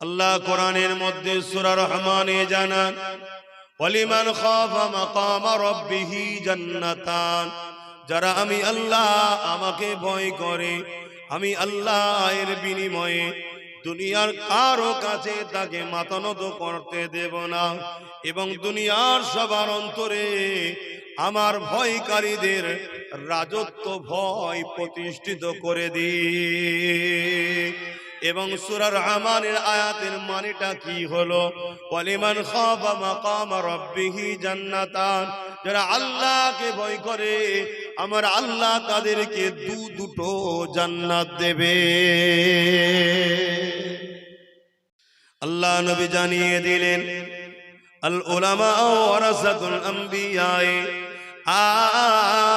আল্লাহ কোরআনের মধ্যে সূরা রহমানে জানান, ওয়ালিমান খাফা মাকামা রাব্বিহি জান্নাতান, যারা আমি আল্লাহ আমাকে ভয় করে, আমি আল্লাহ এর বিনিময়ে দুনিয়ার কারো কাছে তাকে মাথা নত করতে দেব না, এবং দুনিয়ার সবার অন্তরে আমার ভয়কারীদের রাজত্ব ভয় প্রতিষ্ঠিত করে দিই। এবং সূরা রহমানের আয়াতের মানেটা কি হলো? ওয়ালিমান খাফা মাকামা রাব্বিহি জান্নাতান, যারা আল্লাহকে ভয় করে আমার আল্লাহ তাদেরকে দুটো জান্নাত দেবে। আল্লাহ নবী জানিয়ে দিলেন, আল উলামা ওয়ারাসাতুল আম্বিয়া,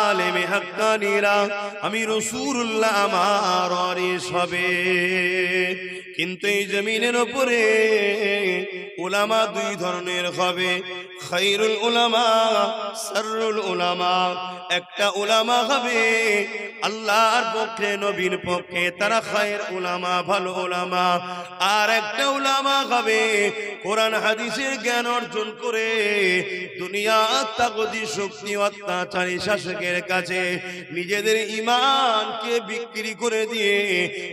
আলেমে হাক্কানীরা আমি রাসূলুল্লাহ আমার ওয়ারিস হবে। কিন্তু এই জমিনের উপরে উলামা দুই ধরনের হবে, খায়রুল উলামা, শাররুল উলামা। একটা উলামা হবে আল্লাহর পক্ষে নবীর পক্ষে, তারা খায়র উলামা, ভালো উলামা। আর একটা উলামা হবে কোরআন হাদিসের জ্ঞান অর্জন করে দুনিয়া তাগতি শক্তি অত্যাচারী শাসকের কাছে নিজেদের ঈমানকে বিক্রি করে দিয়ে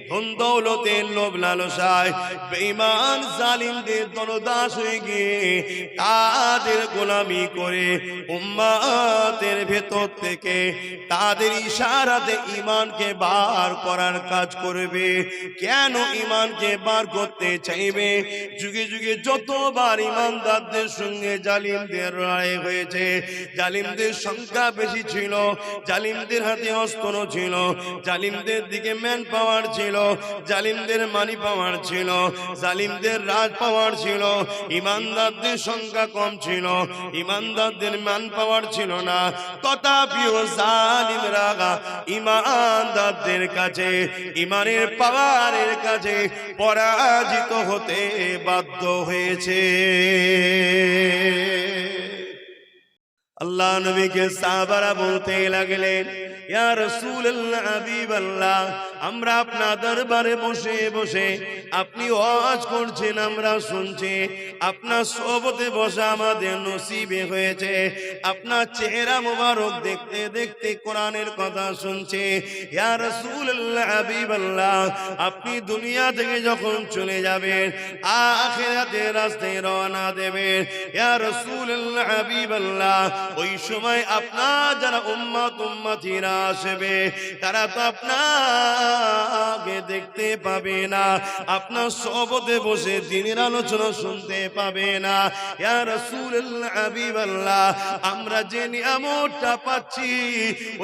ধন দৌলতের লোভ লালসায় বেঈমান জালিমদের দলদাস হয়ে গিয়ে তাদের গোলামি করে উম্মতের ভেতর থেকে তাদের ইশারাতে ঈমানকে বার করার কাজ করবে। কেন ঈমানকে বার করতে চাইবে? যুগে যুগে যতবার ঈমানদারদের সঙ্গে জালিমদের লড়াই হয়েছে, জালিমদের সংখ্যা বেশি ছিল, জালিমদের হাতে অস্ত্র ছিল, জালিমদের দিকে ম্যান পাওয়ার ছিল, জালিমদের মানি পাওয়ার ছিল, জালিমদের রাজ পাওয়ার ছিল, ঈমানদারদের সংখ্যা কম ছিল, ঈমানদারদের ম্যান পাওয়ার ছিল না। তথাপিও জালিমরা ঈমানদারদের কাছে, ঈমানের পাওয়ারের কাছে পরাজিত হতে বাধ্য হয়েছে। আল্লাহ নবীকে সাহাবারা বলতে লাগলেন, ইয়া রাসূলুল্লাহ, হাবিবাল্লাহ, আমরা আপনার দরবারে বসে বসে আপনি ওয়াজ করছেন, আমরা শুনছি, আপনার সোহবতে বসা আমাদের নসিবে হয়েছে, আপনার চেহারা মোবারক দেখতে দেখতে কোরআনের কথা শুনছে। ইয়া রাসূলুল্লাহ, হাবিবাল্লাহ, আপনি দুনিয়া থেকে যখন চলে যাবেন, আখিরাতের রাস্তায় রওনা দেবেন, ইয়া রাসূলুল্লাহ, হাবিবাল্লাহ, ওই সময় আপনার যারা উম্মতিরা আসবে তারা তো আপনাকে দেখতে পাবে না, আপনার সোহবতে বসে দ্বীনের আলোচনা শুনতে পাবে না। ইয়া রাসূলুল্লাহ, হাবিবাল্লাহ, আমরা যে নিয়ামতটা পাচ্ছি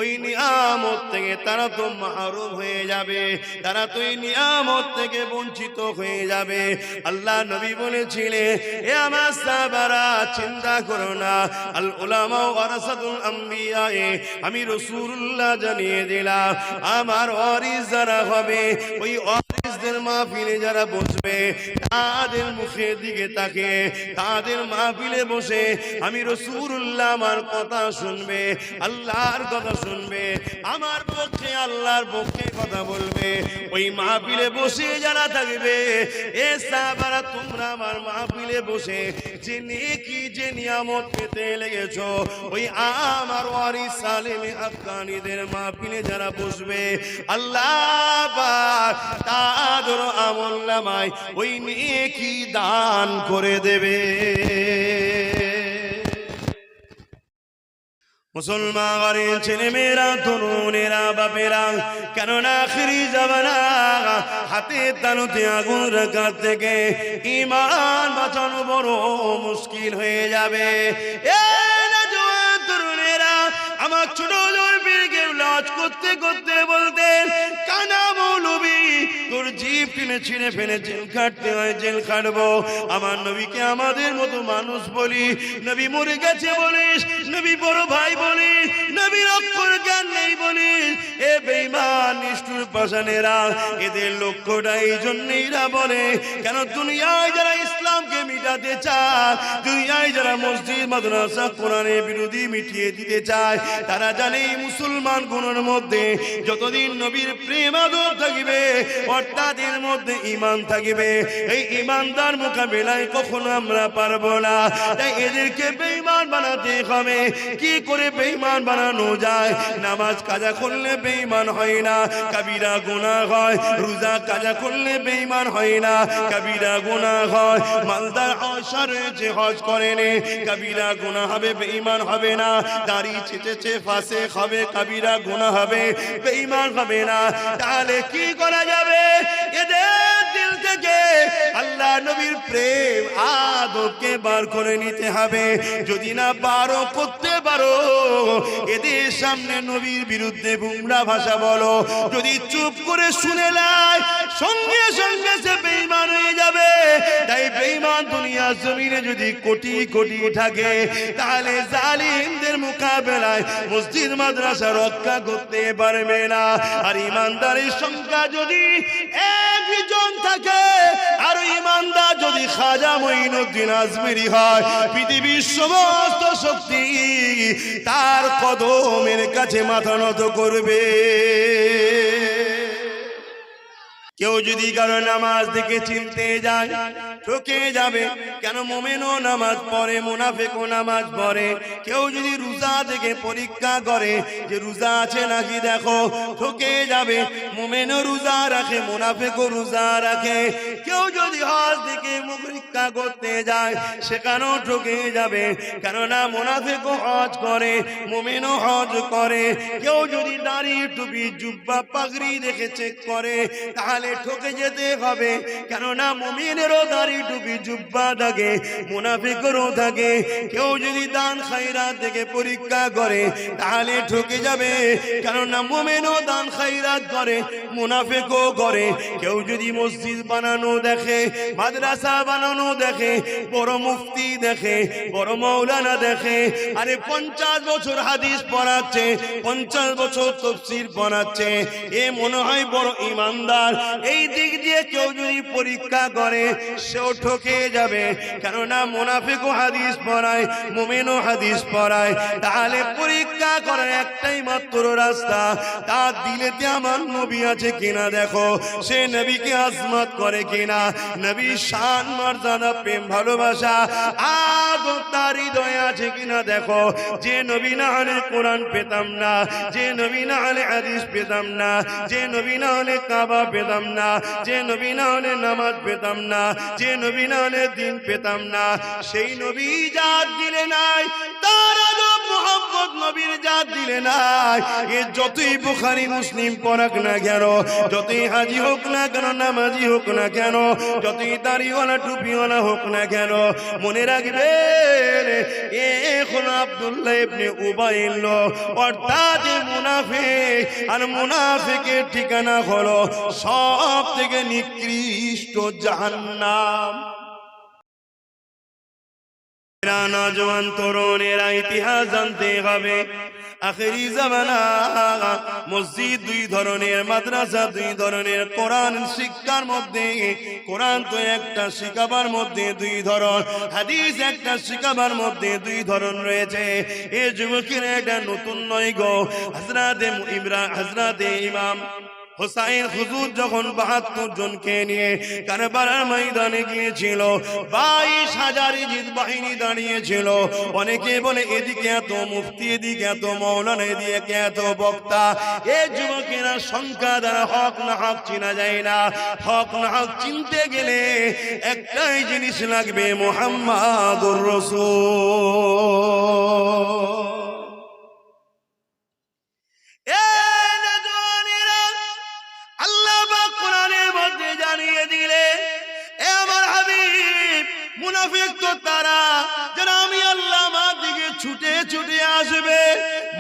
ওই নিয়ামত থেকে তারা তো মাহরুম হয়ে যাবে, তারা তো এই নিয়ামত থেকে বঞ্চিত হয়ে যাবে। আল্লাহ নবী বলেছিলেন, এ আমার সাহাবারা, চিন্তা করো না, আল উলামা ওয়ারাসাতুল আম্বিয়া, আমি রাসূলুল্লাহ জানিয়ে দিলাম আমার ওয়ারিস যারা হবে, ওই ওয়ারিসদের মাহফিলে যারা বসবে তাদের মুখের দিকে তাকে তাদের মাহফিলে বসে আমি রাসূলুল্লাহ আমার কথা শুনবে, আল্লাহর কথা শুনবে, আমার পক্ষে আল্লাহর পক্ষে কথা বলবে। ওই মাহফিলে বসে যারা থাকবে, এ সাহাবারা, তোমরা আমার মাহফিলে বসে যে নেকি যে নিয়ামত পেতে লেগেছো, ওই আমার ওয়ারিস আলেমে হাক্কানীদের মাহফিলে যারা বসবে, আল্লাহ পাক তাদের আমলনামায় ওই নেকি দান করে দেবে। মুসলমান ছেলে মেয়েরা, তরুণেরা, বাপেরা, কেননা আখিরি জামানা হাতে তালুতে আগুন রাখার থেকে ঈমান বাঁচানো বড় মুশকিল হয়ে যাবে। তরুণেরা, আমার ছোট জলপিকে লজ করতে করতে বলতেন, কানা মৌলবী, তোর জিভ টেনে ছিঁড়ে ফেলে জেল খাটতে হয়, জেল খাটবো। আমার নবীকে আমাদের মতো মানুষ বলি, নবী মরে গেছে বলিস, নবী বড় ভাই বলিস, নবীর অক্ষর জ্ঞান নেই বলিস। এ বেঈমান নিষ্ঠুর পাষাণেরা, এদের লক্ষ্যটা এই জন্যেইরা বলে, কেন দুনিয়ায় যারা ইসলামকে মিটাতে চায়, দুনিয়ায় যারা মসজিদ মাদ্রাসা কোরআনের বিরোধী মিটিয়ে দিতে চায়, তারা জানে মুসলমান গুণের মধ্যে যতদিন নবীর প্রেম আদর থাকবে, অর্থাৎ এর মধ্যে ঈমান থাকবে, এই ঈমানদার মোকাবেলায় কখনো আমরা পারবো না। তাই এদেরকে বেঈমান বানাতে হবে। কি করে বেঈমান বানানো যায়? নামাজ কাজা করলে বেঈমান হয় না, কবিরা গুনাহ হয়। রোজা কাজা করলে বেঈমান হয় না, কবিরা গুনাহ হয়। মালদার আশা রয়েছে, হজ করেনি, কবিরা গুনাহ হবে, বেঈমান হবে না। দাড়ি ছেটেছে, ফাসিক হবে, কবিরা গুনাহ হবে, বেঈমান হবে না। তাহলে কি করা যাবে? এদের দিল থেকে আল্লাহ নবীর প্রেম আদবকে বার করে নিতে হবে। যদি না বারো করতে পারো, এদের সামনে নবীর বিরুদ্ধে বুমরা ভাষা বলো, যদি চুপ করে শুনে লাই, সঙ্গে সঙ্গে সে বেঈমান হয়ে যাবে। তাই বেঈমান দুনিয়া জমিনে যদি কোটি কোটি থাকে, তাহলে জালিমদের মোকাবেলায় মসজিদ মাদ্রাসা রক্ষা করতে পারবে না। আর ইমানদারের সংখ্যা যদি একজন থাকে, আর ইমানদার যদি খাজা মঈনুদ্দিন আজমেরি হয়, পৃথিবীর সমস্ত শক্তি তার কদমের কাছে মাথা নত করবে। কেউ যদি কারো নামাজ দেখে চিনতে যায়, ঠকে যাবে। কেন? মুমিনও নামাজ পড়ে, মুনাফিকও নামাজ পড়ে। কেউ যদি রোজা দেখে পরীক্ষা করে যে রোজা আছে নাকি, দেখো, ঠকে যাবে। মুমিনও রোজা রাখে, মুনাফিকও রোজা রাখে। কেউ যদি হজ দেখে পরীক্ষা করতে যায়, সেখানেও ঠকে যাবে। কেননা মুনাফিকও হজ করে, মুমিনও হজ করে। কেউ যদি দাড়ি, টুপি, জুব্বা, পাগড়ি দেখে চেক করে, তাহলে ঠকে যেতে হবে। কেননা মুমিনেরও দাড়ি, টুপি, জুব্বা থাকে, মুনাফিকেরও থাকে। কেউ যদি দান খায়রাত দেখে পরীক্ষা করে, তাহলে ঠকে যাবে। কেননা মুমিনও দান খায়রাত করে, মুনাফিকও করে। কেউ যদি মসজিদ বানানো দেখে, মাদ্রাসা বানানো দেখে, বড় মুফতি দেখে, বড় মাওলানা দেখে, আরে 50 বছর হাদিস পড়াচ্ছে, 50 বছর তাফসীর পড়াচ্ছে, এ মনে হয় বড় ঈমানদার। এই দিক দিয়ে কেউ যদি পরীক্ষা করে, সেও ঠকে যাবে। কেননা মুনাফিকও হাদিস পড়ায়, মুমিনও হাদিস পড়ায়। তাহলে পরীক্ষা করার একটাই মাত্র রাস্তা, তার দিলেতে আমার নবী আছে কিনা দেখো, সে নবীকে আজমত করে কিনা, নবীর শান, মর্যাদা, প্রেম, ভালোবাসা, আদব তার হৃদয়ে আছে কিনা দেখো। যে নবী না হলে কোরআন পেতাম না, যে নবী না হলে হাদিস পেতাম না, যে নবী না হলে কাবা পেতাম না, যে নবী না হলে নামাজ পেতাম না, যে নবী না হলে দিন পেতাম না। সেই নবী জাত দিলে নাই, তার আদব মুহাম্মদ নবীর জাত দিলে নাই। এ যতই বুখারী মুসলিম পড়াক না কেন, যতই হাজি হোক না কেন, নামাজি হোক না কেন, যতই দাড়িওয়ালা টুপিওয়ালা হোক না কেন, মনে রাখবেন এখন আব্দুল্লাহ ইবনে উবাই অর্থাৎ মুনাফিক। আর মুনাফিকের ঠিকানা হলো সব থেকে নিকৃষ্ট জাহান্নাম। নওজওয়ান তরুণেরা ইতিহাস জানতে হবে। আখেরি জামানা মসজিদ দুই ধরনের, মাদ্রাসা দুই ধরনের। কোরআন শিক্ষার মধ্যে, কোরআন তো একটা শিখাবার মধ্যে দুই ধরন, হাদিস একটা শিখাবার মধ্যে দুই ধরন রয়েছে। এই যুবকেরা এটা নতুন নয় গো। হযরতে ইমাম হুসাইন হুজুর যখন ৭২ জনকে নিয়ে কারবালার ময়দানে গিয়েছিল, ২২,০০০ ইজিদ বাহিনী দাঁড়িয়েছিল। অনেকে বলে এদিকে এত মুফতি, এদিকে এত মাওলানা, এদিকে এত বক্তা। এই যুবকেরা সংখ্যা দ্বারা হক না হক চিনা যায় না। হক না হক চিনতে গেলে একটাই জিনিস লাগবে, মুহাম্মাদুর রাসূল। জানিয়ে দিলে এ আমার হাবিব, মুনাফিক তো তারা যারা আমি আল্লাহ আমার দিকে ছুটে ছুটে আসবে।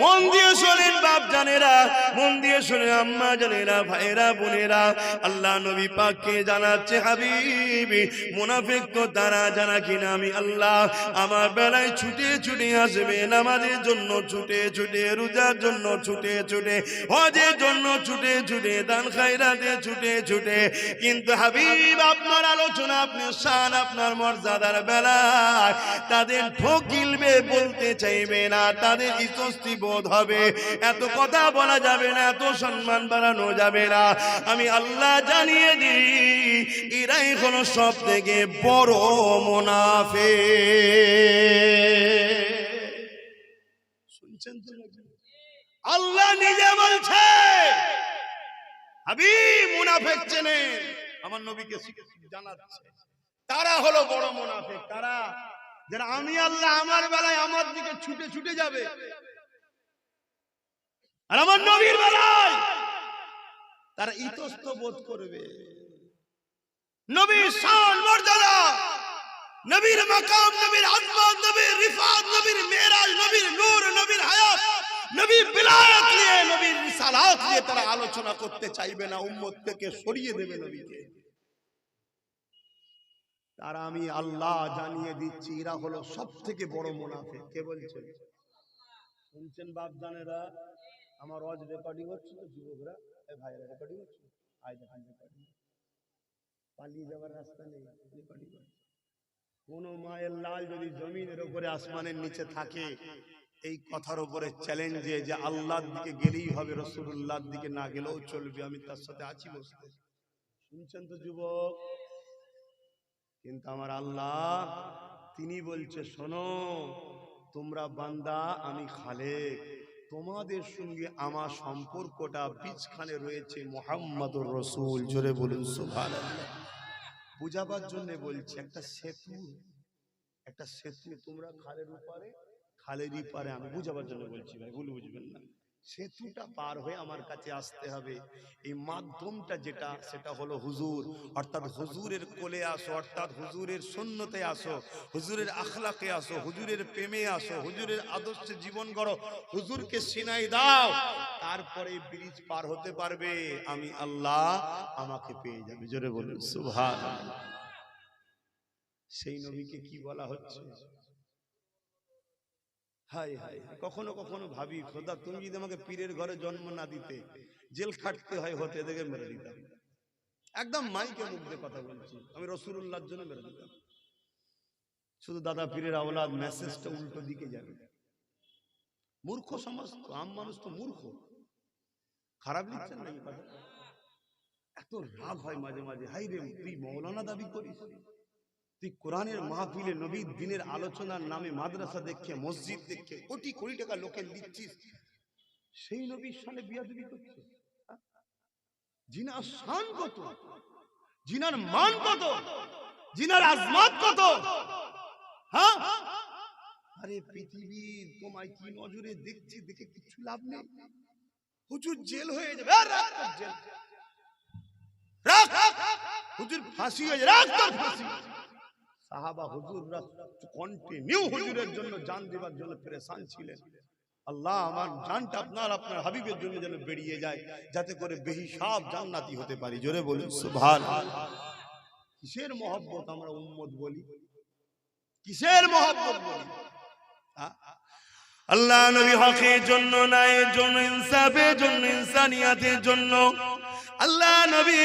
মন দিয়ে শোনেন বাপ জানেরা, মন দিয়ে শোনেন আম্মা জানেরা, ভাইরা বোনেরা, আল্লাহ নবী পাককে জানাচ্ছে, হাবিব মুনাফিক তো তারা যারা কিনা আমি আল্লাহ আমার বেলায় ছুটে ছুটে আসবে, নামাজের জন্য ছুটে ছুটে, রোজার জন্য ছুটে ছুটে, হজের জন্য ছুটে ছুটে, দান খায়রাতে ছুটে ছুটে। কিন্তু হাবিব আপনার আলোচনা, আপনার শান, আপনার মর্যাদা আপনাদের বেলায় তাদের ঠকিলবে, বলতে চাইবে না, তাদের ইতস্তি বোধ হবে, এত কথা বলা যাবে না, এত সম্মান বাড়ানো যাবে না। আমি আল্লাহ জানিয়ে দিই, এরাই হলো সব থেকে বড় মুনাফিক। শুনছেন তো? আল্লাহ নিজে বলছে, হাবিব মুনাফিক চেনেন, আমার নবীকে জানাচ্ছে তারা হলো বড় মুনাফিক। তারা যারা আমি আল্লাহ আমার বেলায় আমার দিকে ছুটে ছুটে যাবে, আর আমার নবীর বেলায় তারা ইতস্ত বোধ করবে। নবীর শান মর্যাদা, নবীর মাকাম, নবীর আজমত, নবীর রিফাত, নবীর মেরাজ, নবীর নূর, নবীর হায়াত, নবীর বিলায়াত নিয়ে, নবীর রিসালাত নিয়ে তারা আলোচনা করতে চাইবে না, উম্মত থেকে সরিয়ে দেবে নবীকে। তারা আমি আল্লাহ জানিয়ে দিচ্ছি, এরা হলো সব থেকে বড় মুনাফিক। কে বলছে? শুনছেন বাপ জানেরা? আমার ওয়াজ রেকর্ডিং হচ্ছে তো, যুবকরা, এই ভাইরা রেকর্ডিং হচ্ছে, আয় দেখেন রেকর্ডিং, পালিয়ে যাওয়ার রাস্তা নেই, রেকর্ডিং হচ্ছে। কোন মায়ের লাল যদি জমিনের উপরে আসমানের নিচে থাকে, এই কথার উপরে চ্যালেঞ্জে যে আল্লাহর দিকে গেলেই হবে, রাসূলুল্লাহর দিকে না গেলেও চলবে, আমি তার সাথে আছি বসতে। শুনছেন তো যুবক? কিন্তু আমার আল্লাহ তিনি বলছে, শোনো তোমরা বান্দা, আমি খালেক, তোমাদের সঙ্গে আমার সম্পর্কটা বীজখানে রয়েছে মুহাম্মাদুর রাসূল। জোরে বলুন সুবহানাল্লাহ। বুঝাবার জন্য বলছি, একটা সেতু, একটা সেতু, তোমরা খালের উপরে, খালেরই পারে, আমি বুঝাবার জন্য বলছি ভাই, ভুল বুঝবেন না। সেতুটা পার হয়ে আমার কাছে আসতে হবে, এই মাধ্যমটা যেটা, সেটা হলো হুজুর। অর্থাৎ হুজুরের কোলে আসো, অর্থাৎ হুজুরের সুন্নতে আসো, হুজুরের আখলাকে আসো, হুজুরের প্রেমে আসো, হুজুরের আদর্শে জীবন গড়ো, হুজুরকে সিনাই দাও, তারপরে ব্রিজ পার হতে পারবে, আমি আল্লাহ আমাকে পেয়ে যাবে। জোরে বলুন সুবহানাল্লাহ। সেই নবীকে কি বলা হচ্ছে? হাই হাই, কখনো কখনো ভাবি, খোদা তুমি যদি আমাকে পীরের ঘরে জন্ম না দিতে, জেল খাটতে হয় হতে, দেখে মেরে দিতাম। একদম মাইকে মুখ দিয়ে কথা বলছি, আমি রাসূলুল্লাহর জন্য মেরে দিতাম। শুধু দাদা পীরের আওলাদ, মেসেজটা উল্টো দিকে যাবে। মূর্খ সমাজ তো, আম মানুষ তো মূর্খ। খারাপ লিখছেন না এই কথা? এত রাগ হয় মাঝে মাঝে, হাই রে তুই মৌলানা দাবি করিস, তুই কোরআনের মাহফিলে নবীর দিনের আলোচনার নামে মাদ্রাসা দেখে, মসজিদ দেখে কোটি কোটি টাকা লোকের দিচ্ছিস, সেই নবীর সামনে বিয়াদবি করছিস। জিনার শান কত, জিনার মান কত, জিনার আজমত কত। হ্যাঁ, আরে পৃথিবীর তোমায় কি নজরে দেখছি, দেখে কিছু লাভ নেই। হুজুর জেল হয়ে যাবে, হুজুর ফাঁসি হয়ে যাবে, রাখ তোর ফাঁসি। সাহাবা হুজুররা কন্টিনিউ হুজুরের জন্য জান দেবার জন্য পেরেশান ছিলেন। আল্লাহ আমার জানটা আপনার আপনার হাবিবের জন্য যেন বেরিয়ে যায়, যাতে করে বেহিসাব জান্নাতি হতে পারি। জোরে বলুন সুবহানাল্লাহ। কিসের মহব্বত আমরা উম্মত বলি, কিসের মহব্বত বলি? আল্লাহ নবী হকের জন্য, ন্যায়ের জন্য, ইনসাফের জন্য, ইনসানিয়াতের জন্য আল্লাহ নবী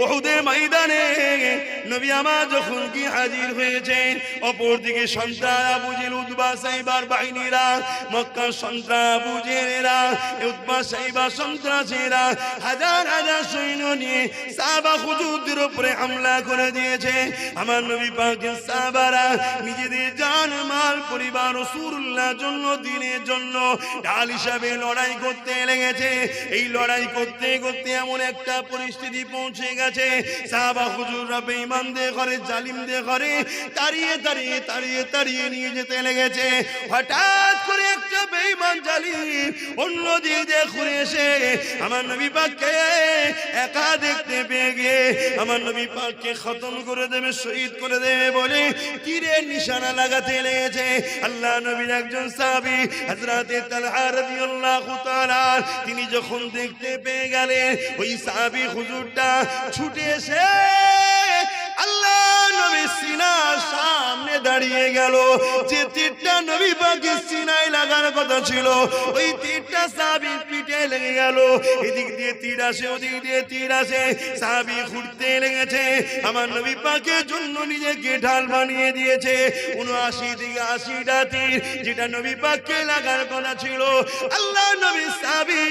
উহুদের ময়দানে নবী আমার যখন কি হাজির হয়েছেন, অপরদিকে সন্ত্রাস আবু জেল, উতবা, সাইবার বাহিনীরা, মক্কার সন্ত্রাস আবু জেলেরা, উতবা, সাইবার সন্ত্রাসীরা হাজার হাজার সৈন্য নিয়ে সাহাবা হুজুরদের উপরে হামলা করে দিয়েছে। আমার নবী পাকের সাহাবারা নিজেদের জান মাল, পরিবার, রাসূলুল্লাহর জন্য, দ্বীনের জন্য ঢাল হিসাবে লড়াই করতে লেগেছে। এই লড়াই করতে করতে এমন একটা পরিস্থিতি পৌঁছে গেছে, সাহাবা হুজুররা বেঈমানদের ঘরে, জালিমদের ঘরে তাড়িয়ে তাড়িয়ে তাড়িয়ে তাড়িয়ে নিয়ে যেতে লেগেছে। হঠাৎ করে একটা বেঈমান জালিম অন্য দিক দিয়ে ঘুরে এসে আমার নবী পাককে একা দেখতে পেয়ে গিয়ে আমার নবী পাককে খতম করে দেবে, শহীদ করে দেবে বলে তীরের নিশানা লাগাতে লেগেছে। আল্লাহ নবীর একজন সাহাবী হযরতে তালহা রাদিয়াল্লাহু তাআলা, তিনি যখন দেখতে পেয়ে গেলেন, ওই সাহাবী হুজুরটা ছুটে এসে আল্লাহ নবীর সিনার সামনে দাঁড়িয়ে গেল। যে তীরটা নবী পাকের সিনায় লাগার কথা ছিল, ওই তীরটা সাহাবীর পিঠ পিঠে লেগে গেল, এদিক দিয়ে তীর আসে ওদিক দিয়ে তীর আসে, সাহাবী ঘুরতে লেগেছে। আমার নবী পাকের জন্য নিজেকে ঢাল বানিয়ে দিয়েছে ৭৯ থেকে ৮০টা তীর, যেটা নবী পাককে লাগার কথা ছিল। আল্লাহ নবী সাহাবী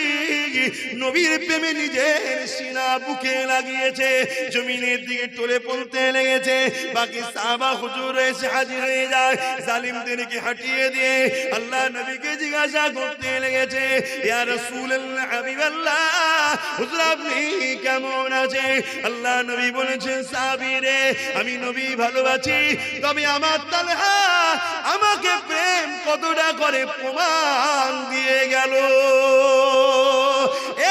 নবীর প্রেমে নিজের সিনা বুকে লাগিয়েছে, জমিনের দিকে টলে পড়তে লেগেছে। বাকি সাহাবা হুজুর এসে হাজির হয়ে যায়, জালিমদেরকে হটিয়ে দিয়ে আল্লাহ নবীকে জিজ্ঞাসা করতে লেগেছে, ইয়া রাসূলুল্লাহ হাবিবাল্লাহ, হুজুর আপনি কেমন আছেন? আল্লাহ নবী বলেছেন, সাহাবী রে, আমি নবী ভালোবাসি, তবে আমার তালহা আমাকে প্রেম কতটা করে প্রমাণ দিয়ে গেল।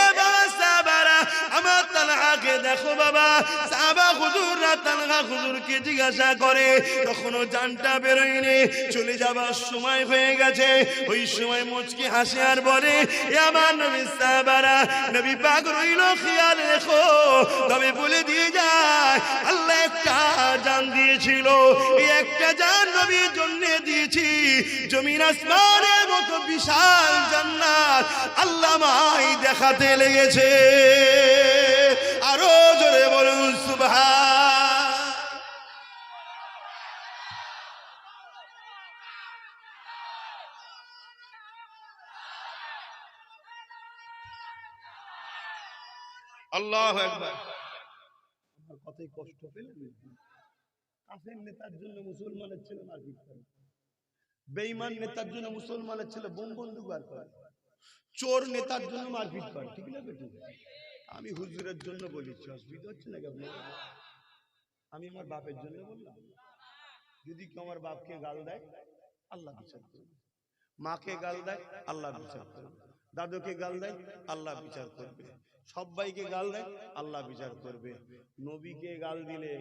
এ বাবা সাহাবারা, আমার তালহাকে দেখো বাবা। সাহাবা হুজুররা তালহা হুজুরকে জিজ্ঞাসা করে, তখনও জানটা বেরোয়নি, চলে যাবার সময় হয়ে গেছে। ওই সময় মুচকি হাসে আর বলে, এ আমার নবী সাহাবারা, নবী পাক রইল খেয়াল রেখো, তবে বলে দিয়ে যায় আল্লাহ একটা জান দিয়েছিল, এই একটা জান নবীর জন্য দিয়েছি। জমিন আসমানের মতো বিশাল জান্নাত আল্লাহ আমায় দেখাতে লেগেছে। আরো জোরে বলুন সুবহান। আল্লাহু আকবার। আমার কথাই কষ্ট পেলেন? কাফের নেতার জন্য মুসলমানের ছেলে মারপিট করে, বেঈমান নেতার জন্য মুসলমানের ছেলে বোম বন্দুক বার করে, চোর নেতার জন্য মারপিট করে, ঠিক না বেটি? আমি হুজুরের জন্য বলেছি, অসুবিধা হচ্ছে নাকি আপনার? আমি আমার বাপের জন্য বললাম, যদি কেউ আমার বাপকে গাল দেয় আল্লাহ বিচার করবে, মাকে গাল দেয় আল্লাহ বিচার করবে, দাদুকে গাল দেয় আল্লাহ বিচার করবে, সবাইকে গাল দেয় আল্লাহ বিচার করবে। নবীকে গাল দিলে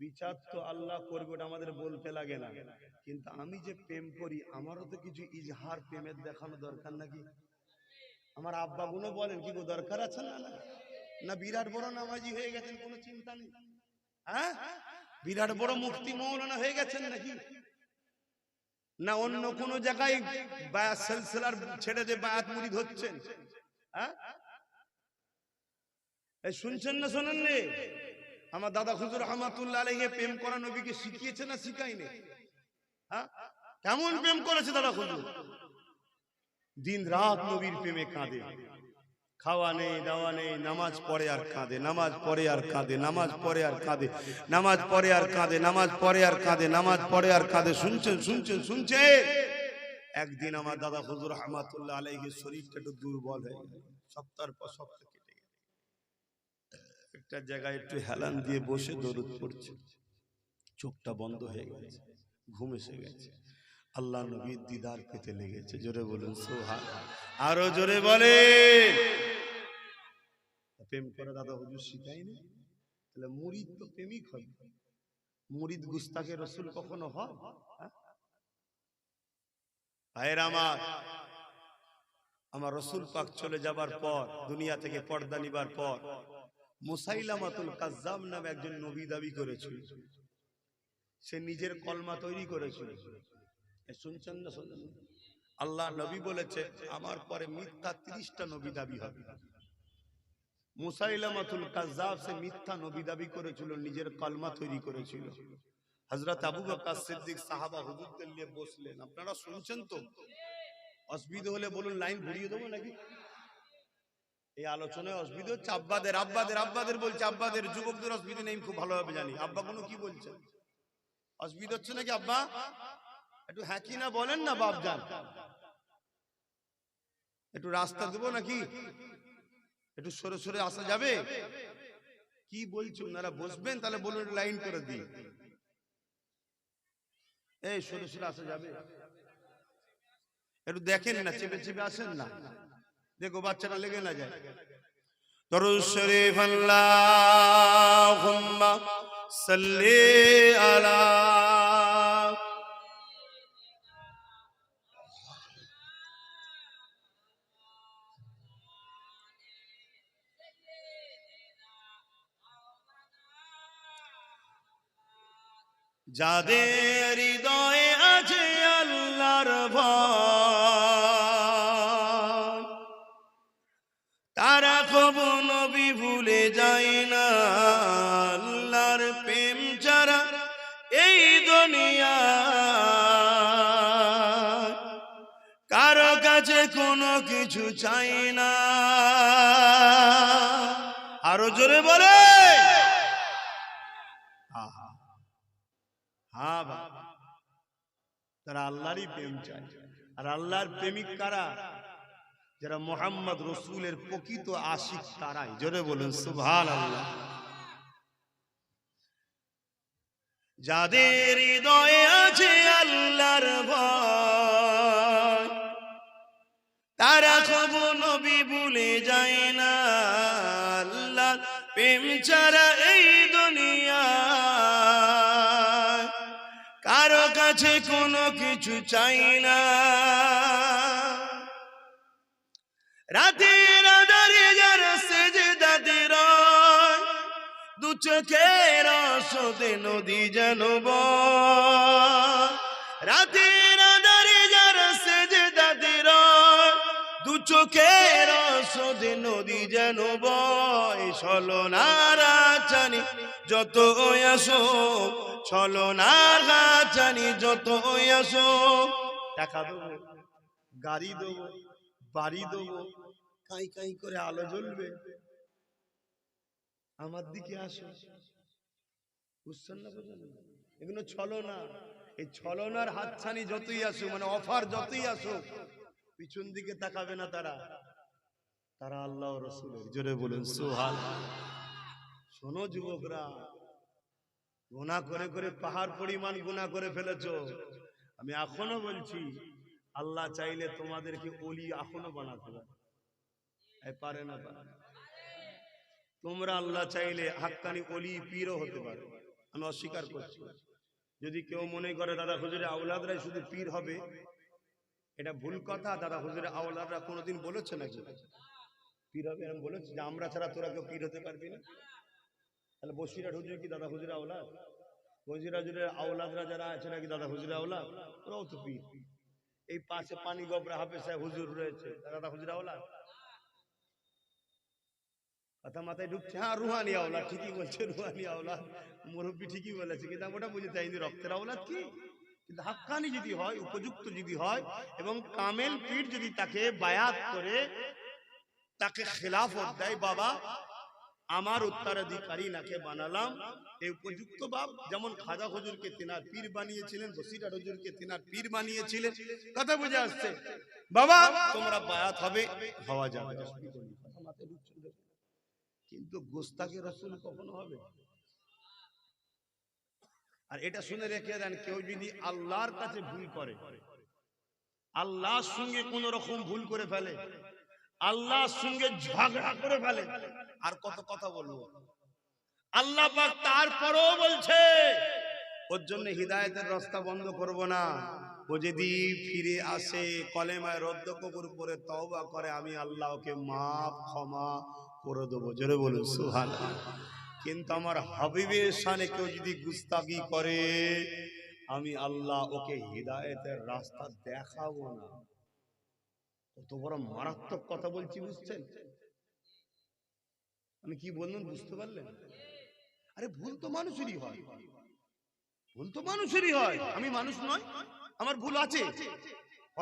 বিচার তো আল্লাহ করবে, ওটা আমাদের বলতে লাগে না। কিন্তু আমি যে প্রেম করি, আমারও তো কিছু ইজহার প্রেমের দেখানো দরকার নাকি? আমার আব্বা গুলো বলেন, কি গো দরকার আছে না? না বিরাট বড় নামাজি হয়ে গেছেন, কোনো চিন্তা নেই? হ্যাঁ, বিরাট বড় মুফতি মৌলানা হয়ে গেছেন নাকি? না অন্য কোন জায়গায় বায়াত সিলসিলার ছেড়ে দিয়ে বায়াত মুরিদ হচ্ছেন? হ্যাঁ, এই শুনছেন না শোনেন নে? আমার দাদা হুজুর রহমাতুল্লাহ আলাইহি প্রেম করা নবীকে শিখিয়েছে না শিখায়নি? হ্যাঁ, কেমন প্রেম করেছে দাদা হুজুর? দিন রাত নবীর প্রেমে কাঁদে, খাওয়া নেই দাওয়া নেই, নামাজ পড়ে আর কাঁদে, নামাজ পড়ে আর কাঁদে, নামাজ পড়ে আর কাঁদে, নামাজ পড়ে আর কাঁদে, নামাজ পড়ে আর কাঁদে, নামাজ পড়ে আর কাঁদে। শুনছেন শুনছেন শুনছেন? একদিন আমার দাদা হুজুর রহমাতুল্লাহ আলাইহির শরীরটা একটু দুর্বল হয়ে গেল, সপ্তাহের পর সপ্তাহ কেটে গেল। একটা জায়গায় একটু হেলান দিয়ে বসে দরুদ পড়ছে, চোখটা বন্ধ হয়ে গেছে, ঘুম এসে গেছে, আল্লাহ নবীর দিদার পেতে লেগেছে। জোরে বলুন সুবহানাল্লাহ, আরো জোরে বলেন। প্রেম করে দাদা হুজুর শিখায়নি? তাহলে মুরিদ তো প্রেমিক হয়, মুরিদ গুস্তাখে রাসূল কখনো হয়? ভাইরা আমার রাসূল পাক চলে যাবার পর, দুনিয়া থেকে পর্দা নিবার পর, মুসাইলামাতুল কাজ্জাব নামে একজন নবী দাবি করেছিল। সে নিজের কলমা তৈরি করেছিল। শুনছেন না শুনছেন? আল্লাহ নবী বলেছে, আমার পরে মিথ্যা 30টা নবী দাবি হবে। মুসাইলামাতুল কাজ্জাব সে মিথ্যা নবী দাবি করেছিল, নিজের কলমা তৈরি করেছিল। হযরত আবু বকর সিদ্দিক সাহাবা হুজুরদের নিয়ে বসলেন। আপনারা শুনছেন তো? অসুবিধা হলে বলুন, লাইন ঘুরিয়ে দেবো নাকি? এই আলোচনায় অসুবিধা হচ্ছে? আব্বাদের বলছে, আব্বাদের, যুবকদের অসুবিধা নেই, খুব ভালোভাবে জানি। আব্বা কোনো কি বলছেন? অসুবিধা হচ্ছে নাকি আব্বা? একটু হ্যাঁ কি না বলেন না বাপজান। একটু রাস্তা দেবো নাকি? একটু সরে সরে আসা যাবে? কি বলছো? ওনারা বসবেন, তাহলে বলুন লাইন করে দিই। এই সরে সরে আসা যাবে? একটু দেখেন না, চেপে চেপে আসেন না, দেখো বাচ্চাটা লেগে না যায়। দরুদ শরীফ আল্লাহুম্মা সাল্লি আলা যাদের হৃদয়ে আছে আল্লাহর ভয়, দুনিয়া কারো কাছে কোনো কিছু চাই না। আরো জোরে বলে হ্যাঁ বাবা, তারা আল্লাহরই প্রেম চায়। আর আল্লাহর প্রেমিক কারা? যারা মুহাম্মদ রাসূলের প্রকৃত আশিক তারাই। জোরে বলুন সুবহানাল্লাহ। যাদের হৃদয়ে আছে আল্লাহর ভয়, তারা কখনো নবী ভুলে যায় না। আল্লাহর প্রেম ছাড়া এই দুনিয়া কারো কাছে কোনো কিছু চাই না। রাতের আঁধারে যারা সেজদাতে রয়, দু চোখের আঁসুতে নদী যেন বয়। রাতের আঁধারে যারা সেজদাতে রয়, দু চোখের আঁসুতে নদী যেন বয়। ছলনার আচানি যত আসো, ছলনার আচানি যত আসো, টাকা দেবো, গাড়ি দেবো, বাড়ি দেবো, কাই কাই করে আলো জ্বলবে, আমার দিকে আসো। বুঝছেন না? এগুলো ছলনা। এই ছলনার হাতছানি যতই আসো, মানে অফার যতই আসো, পিছন দিকে তাকাবে না তারা। তারা আল্লাহ ও রাসূলের। জোরে বলুন সুবহানাল্লাহ। শোনো যুবকরা, গুনাহ করে করে পাহাড় পরিমাণ গুনাহ করে ফেলেছো। আমি এখনো বলছি, আল্লাহ চাইলে তোমাদেরকে ওলি এখনো বানাতে পারে না? তোমরা আল্লাহ চাইলে হাক্কানি ওলি পীরও হতে পারে। আমি অস্বীকার করছি। যদি কেউ মনে করে দাদা হুজুরের আওলাদরাই শুধু পীর হবে, এটা ভুল কথা। দাদা হুজুরের আওলাদরা কোনোদিন বলেছে নাকি পীর হবে? এরকম বলেছে যে আমরা ছাড়া তোরা কেউ পীর হতে পারবি না? তাহলে বসিরহাট হুজুর কি দাদা হুজুরের আওলাদ? বসিরহাট হুজুরের আওলাদরা যারা আছে নাকি দাদা হুজুরের আওলাদ? ওরাও তো পীর। এই পাশে পানি গবরা হাফেজ সাহেব হুজুর রয়েছে, দাদা হুজুরের আওলাদ? কথা মাথায় ঢুকছে? হ্যাঁ, রুহানি আওলাদ, ঠিকই বলছে, রুহানি আওলাদ। মুরব্বী ঠিকই বলেছে, কিন্তু ওটা বুঝে চাইনি রক্তের আওলাদ কি। কিন্তু হাক্কানি যদি হয়, উপযুক্ত যদি হয়, এবং কামেল পীর যদি তাকে বায়াত করে, তাকে খেলাফত দেয়, বাবা আমার উত্তরাধিকারী নাকে বানালাম, এই উপযুক্ত বাপ। যেমন খাজা হুজুরকে তেনার পীর বানিয়েছিলেন, বসিরহাট হুজুরকে তেনার পীর বানিয়েছিলেন। কথা বুঝে আসছে? বাবা তোমরা বায়াত হবে, হওয়া যাবে। কিন্তু গোস্তাকে রাসূল কখনো হবে? আর এটা শুনে রেখে দেন, কেউ যদি আল্লাহর কাছে ভুল করে, আল্লাহর সঙ্গে কোন রকম ভুল করে ফেলে, আল্লাহর সঙ্গে ঝগড়া করে ফেলে, আর কত কথা বলবো। আল্লাহ পাক তারপরেও বলছে ওর জন্য হিদায়াতের রাস্তা বন্ধ করব না। ও যদি ফিরে আসে, কলেমায় রদ্দ কবুল করে তওবা করে, আমি আল্লাহ ওকে মাফ ক্ষমা করে দেবো। জোরে বলুন সুবহানাল্লাহ। কিন্তু আমার হাবিবের শানে কেউ যদি গুস্তাখি করে, আমি আল্লাহ ওকে হিদায়াতের রাস্তা দেখাবো না। কত বড় মারাত্মক কথা বলছি, বুঝছেন? আমি কি বললাম বুঝতে পারলেন? আরে ভুল তো মানুষেরই হয়, ভুল তো মানুষেরই হয়। আমি মানুষ নয়, আমার ভুল আছে,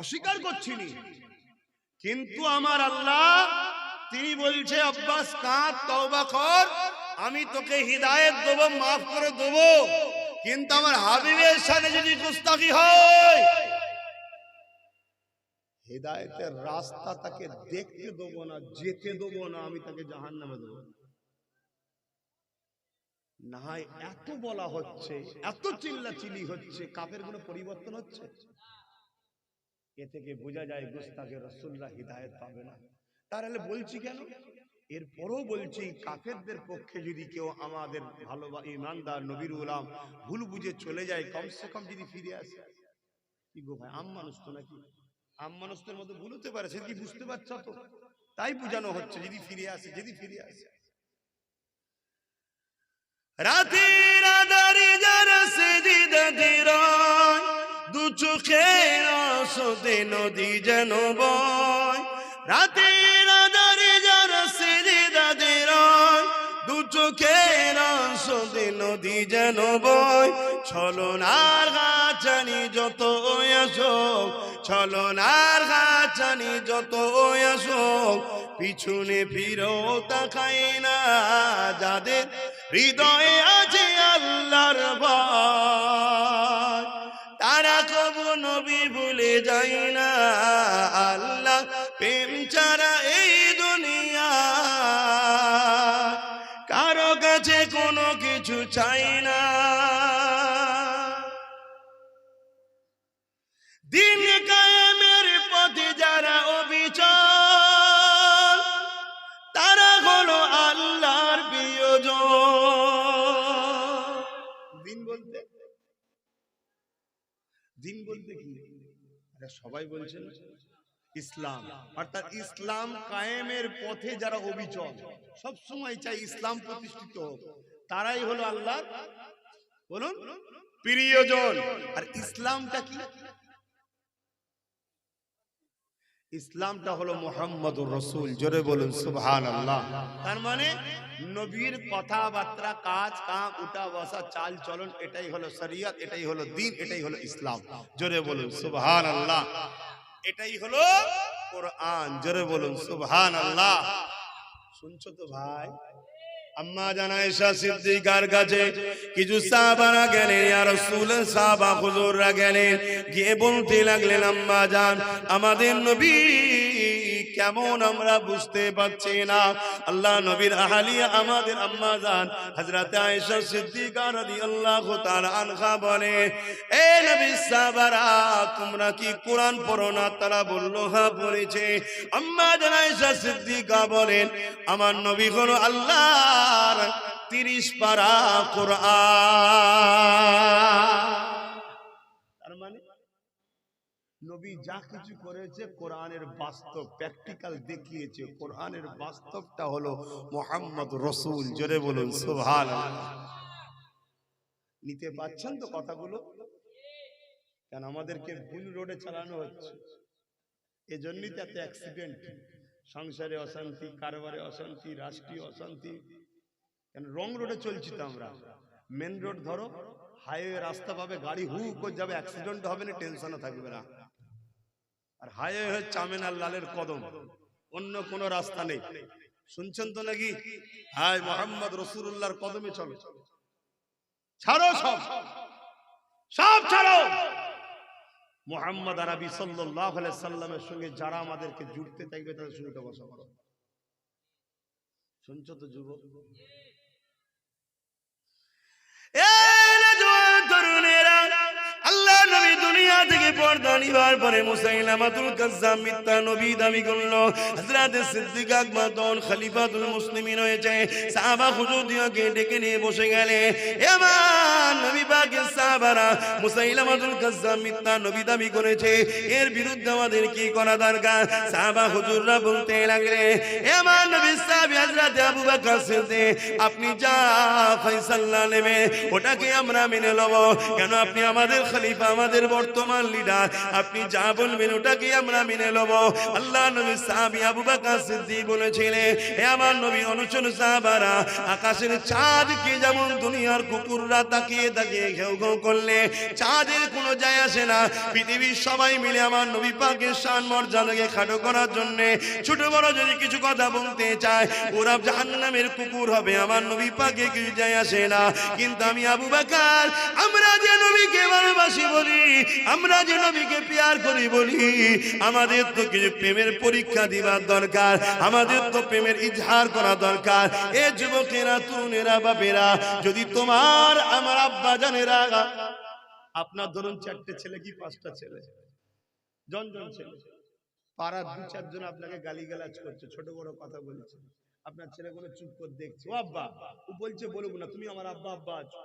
অস্বীকার করছি না। কিন্তু আমার আল্লাহ তিনি বলছে, আব্বাস কাঁদ, তওবা কর, আমি তোকে হিদায়াত দেবো, মাফ করে দেবো। কিন্তু আমার হাবিবের সাথে যদি গুস্তাখি হয়, হিদায়াতের রাস্তা তাকে দেখতে দেবো না, যেতে দেবো না, আমি তাকে জাহান্নামে দেবো। না হয় এত বলা হচ্ছে, এত চিল্লাচিল্লি হচ্ছে, কাফের কোনো পরিবর্তন হচ্ছে? এ থেকে বোঝা যায় গুস্তাখে রাসূলুল্লাহ হিদায়াত পাবে না। তাহলে বলছি কেন? এরপরও বলছি, কাফেরদের পক্ষে যদি কেউ আমাদের ভালো ইমানদার নবীর গোলাম ভুল বুঝে চলে যায়, কমসে কম যদি ফিরে আসে। কি গো ভাই, আম মানুষ তো নাকি? আম মানুষদের মতো ভুল হতে পারে, সে কি বুঝতে পারছো তো? তাই বুঝানো হচ্ছে, যদি ফিরে আসে, যদি ফিরে আসে। রাতের আঁধারে যারা সেজদাতে রয়, দু চোখের আঁসুতে নদী যেন বয়। রাতের আঁধারে যারা সেজদাতে রয়, দু চোখের স্রোতে নদী যেন বয়, ছলনার গাছানি যত আসুক, ছলনার গাছানি যত আসুক, পিছনে ফিরেও তাকায় না। যাদের হৃদয়ে আছে আল্লাহর ভয়, তারা কবু নবী ভুলে যায় না। আল্লাহ প্রেম ছাড়া এই দুনিয়া কারো কাছে কোনো কিছু চাই না। দিন কায়েমের পথে যারা অবিচল, তারা হলো আল্লাহর প্রিয়জন। দিন বলতে কি? সবাই বলছেন ইসলাম, অর্থাৎ ইসলাম কায়েমের পথে যারা অবিচল, সব সময় চাই ইসলাম প্রতিষ্ঠিত হোক, তারাই হলো আল্লাহ বলুন প্রিয়জন। আর ইসলামটা কি? ইসলামটা হলো মুহাম্মদুর রাসূল। জোরে বলুন সুবহানাল্লাহ। তার মানে নবীর কথাবার্তা, কাজ কাম, উঠা বসা, চাল চলন, এটাই হলো শরীয়ত, এটাই হলো দ্বীন, এটাই হলো ইসলাম। জোরে বলুন সুবহানাল্লাহ। এটাই হলো কোরআন। জোরে বলুন সুবহানাল্লাহ। শুনছো তো ভাই? আম্মা জান আয়েশা সিদ্দিকার কাছে কিছু সাহাবারা গেলেন, ইয়া রাসূলুল্লাহ, সাহাবা হুজুররা গেলেন, গিয়ে বলতে লাগলেন, আম্মা জান, আমাদের নবী কেমন আমরা বুঝতে পারছি না। আল্লাহ নবীর আহলিয়া আমাদের আম্মা জান হযরত আয়েশা সিদ্দিকা রাদিয়াল্লাহু তাআলা আনহা বলে, এ নবীর সাহাবারা, তোমরা কি কোরআন পড়ো না? তারা বলল, হ্যাঁ পড়েছে। আম্মা জান আয়েশা সিদ্দিকা বলেন, আমার নবী হলো আল্লাহর 30 পারা কোরআন। তার মানে নবী যা কিছু করেছে কোরআনের বাস্তব, প্র্যাকটিক্যাল দেখিয়েছে। কোরআনের বাস্তবটা হলো মুহাম্মদ রাসূল। জোরে বলুন সুবহানাল্লাহ। নিতে পারছেন তো কথাগুলো? কেন আমাদেরকে ভুল রোডে চালানো হচ্ছে, এজন্যই তো এত অ্যাক্সিডেন্ট, সংসারে অশান্তি, কারবারে অশান্তি, রাষ্ট্রীয় অশান্তি। কেন রং রোডে চলছি তো আমরা। মেন রোড ধরো, হাইওয়ে রাস্তা পাবে, গাড়ি হু করে যাবে, অ্যাক্সিডেন্ট হবে না, টেনশনও থাকবে না। আর হাইওয়ে হচ্ছে আমিনার লালের কদম, অন্য কোনো রাস্তা নেই। শুনছেন তো নাকি? হায় মুহাম্মদ রাসূলুল্লাহর কদমে চলো, ছাড়ো সব, সব ছাড়ো। মুহাম্মদ আরবি সাল্লাল্লাহু আলাইহি সাল্লামের সঙ্গে যারা আমাদেরকে জুড়তে চাইবে তাদের সঙ্গে বসা করো। শুনছো তো যুবক? আল্লাহ নবী দুনিয়া থেকে পর্দা নিবার পরে মুসাইলামাতুল কাজ্জাব মিথ্যা নবী দাবি করলো। হযরত সিদ্দিক আকবর তখন খলিফাতুল মুসলিমিন হয়েছে। সাহাবা হুজুরদেরকে ডেকে নিয়ে বসে গেলে, এবার নবী পাকের সাহাবারা মুসাইলামাতুল কাজ্জাব মিথ্যা নবী দাবি করেছে, এর বিরুদ্ধে আমাদের কি করা দরকার? সাহাবা হুজুররা বলতে লাগলে, এবার নবীর সাহাবী হযরত আবু বকর সিদ্দিক, আপনি যা ফয়সালা নেবে ওটাকে আমরা মেনে নেব। কেন? আপনি আমাদের খলিফা, আমাদের বর্তমান লিডার, আপনি যা বলবেন ওটাকে আমরা মেনে নেব। আল্লাহ নবী সাহাবী আবু বকর সিদ্দিক বলেছিলেন, হে আমার নবী অনুচর সাহাবারা, আকাশের চাঁদকে যেমন দুনিয়ার কুকুররা তাকিয়ে তাকিয়ে ঘেউ ঘেউ করলে চাঁদের কোনো যায় আসে না, পৃথিবীর সবাই মিলে আমার নবী পাকের শান মর্যাদাকে খাটো করার জন্য ছোট বড় যদি কিছু কথা বলতে চায়, ওরা জাহান্নামের কুকুর হবে, আমার নবী পাকে কিছু যায় আসে না। কিন্তু আমি আবু বকর, আমরা যে নবীকে ভালোবাসি বলি, আমরা যে নবীকে প্যার করি বলি, আমাদের তো কিছু প্রেমের পরীক্ষা দিবার দরকার, আমাদের তো প্রেমের ইজহার করা দরকার। এ যুবকেরা, তরুণেরা, বাপেরা, যদি তোমার আমার আব্বা জানেরা, আপনার ধরুন 4টে ছেলে কি 5টা ছেলে, জন ছেলে, পাড়ার 2-4 জন আপনাকে গালিগালাজ করছে, ছোট বড় কথা বলছে, আপনার ছেলেগুলো চুপ করে দেখছে, ও আব্বা, ও বলছে বলুক না, তুমি আমার আব্বা আব্বা আছো,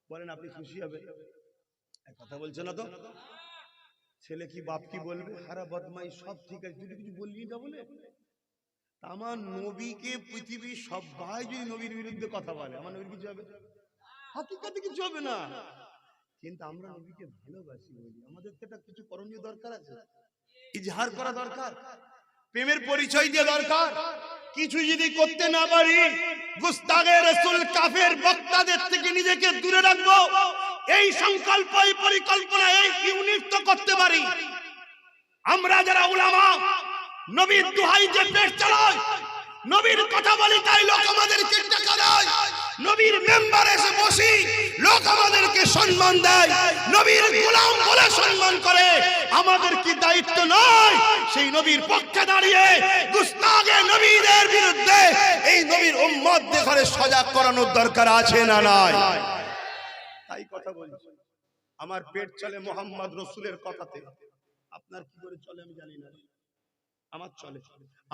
বলেন আপনি খুশি হবে? কথা বলছে না তো? ছেলে কি বাপ কি বলবে? হারা বদমাই, সব ঠিক আছে, তুই কিছু বললি না বলে। আমার নবীকে পৃথিবীর সবাই যদি নবীর বিরুদ্ধে কথা বলে, আমার নবীর কিছু হবে? হাকিকাতে কিছু হবে না। কিন্তু আমরা নবীকে ভালোবাসি বলি, আমাদের তো এটা কিছু করণীয় দরকার আছে, ইজহার করা দরকার। প্রেমের পরিচয় দিয়ে দরকার। কিছু যদি করতে না পারি, গুস্তাগে রাসূল কাফের বক্তাদের থেকে নিজেকে দূরে রাখবো, এই সংকল্প, এই পরিকল্পনা, এই ইউনিট তো করতে পারি। আমরা যারা উলামা, নবীর দোহাই যে পেট চালাই, নবীর কথা বলি, তাই লোক আমাদেরকে টাকা দেয়, নবীর মেম্বারে এসে বসি, লোক আমাদেরকে সম্মান দেয়, নবীর গোলাম বলে সম্মান করে। আমাদের কি দায়িত্ব নয় সেই নবীর পক্ষে দাঁড়িয়ে গুস্তাগে নবীদের বিরুদ্ধে এই নবীর উম্মতদের ঘরে সজাগ করানোর দরকার আছে না নাই? তাই কথা বলছি, আমার পেট চলে মোহাম্মদ রসুলের কথাতে। আপনার কি করে চলে আমি জানি না, আমার চলে,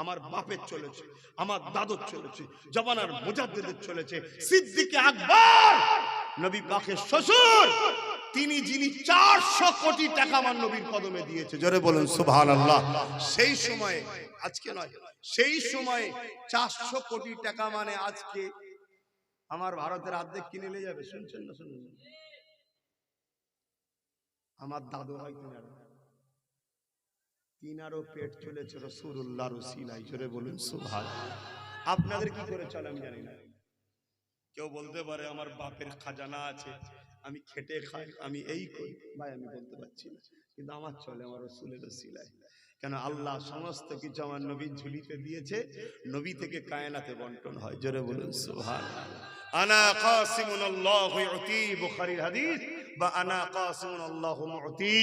আমার বাপের চলেছে, আমার দাদুর চলেছে, জমানার মুজাদ্দিদের চলেছে, সিদ্দিকে আকবর নবী পাকের শ্বশুর, তিনি যিনি 400 কোটি টাকা আমার নবীর কদমে দিয়েছে, জোরে বলুন সুবহানাল্লাহ। সেই সময়ে, আজকে নয়, সেই সময়ে 400 কোটি টাকা মানে আজকে আমার ভারতের অর্ধেক কিনে নিয়ে যাবে। শুনছেন না? শুনুন, আমার দাদু হয় তিনারও পেট চলেছে রাসূলুল্লাহর উসিলায়, জোরে বলুন সুবহানাল্লাহ। আপনাদের কি করে চলে আমি জানি না। কেউ বলতে পারে আমার বাপের খাজানা আছে, আমি খেটে খাই, আমি এই করি, ভাই আমি বলতে পারছি না, কিন্তু আমার চলে আমার রাসূলের উসিলায়। কেন? আল্লাহ সমস্ত কিছু আমার নবীর ঝুলিতে দিয়েছে, নবী থেকে কায়নাতে বন্টন হয়, জোরে বলুন সুবহানাল্লাহ। আনা কাসিমুন আল্লাহু ইউতি, বুখারীর হাদিস, বা আনা কাসিমুন আল্লাহু মুতি।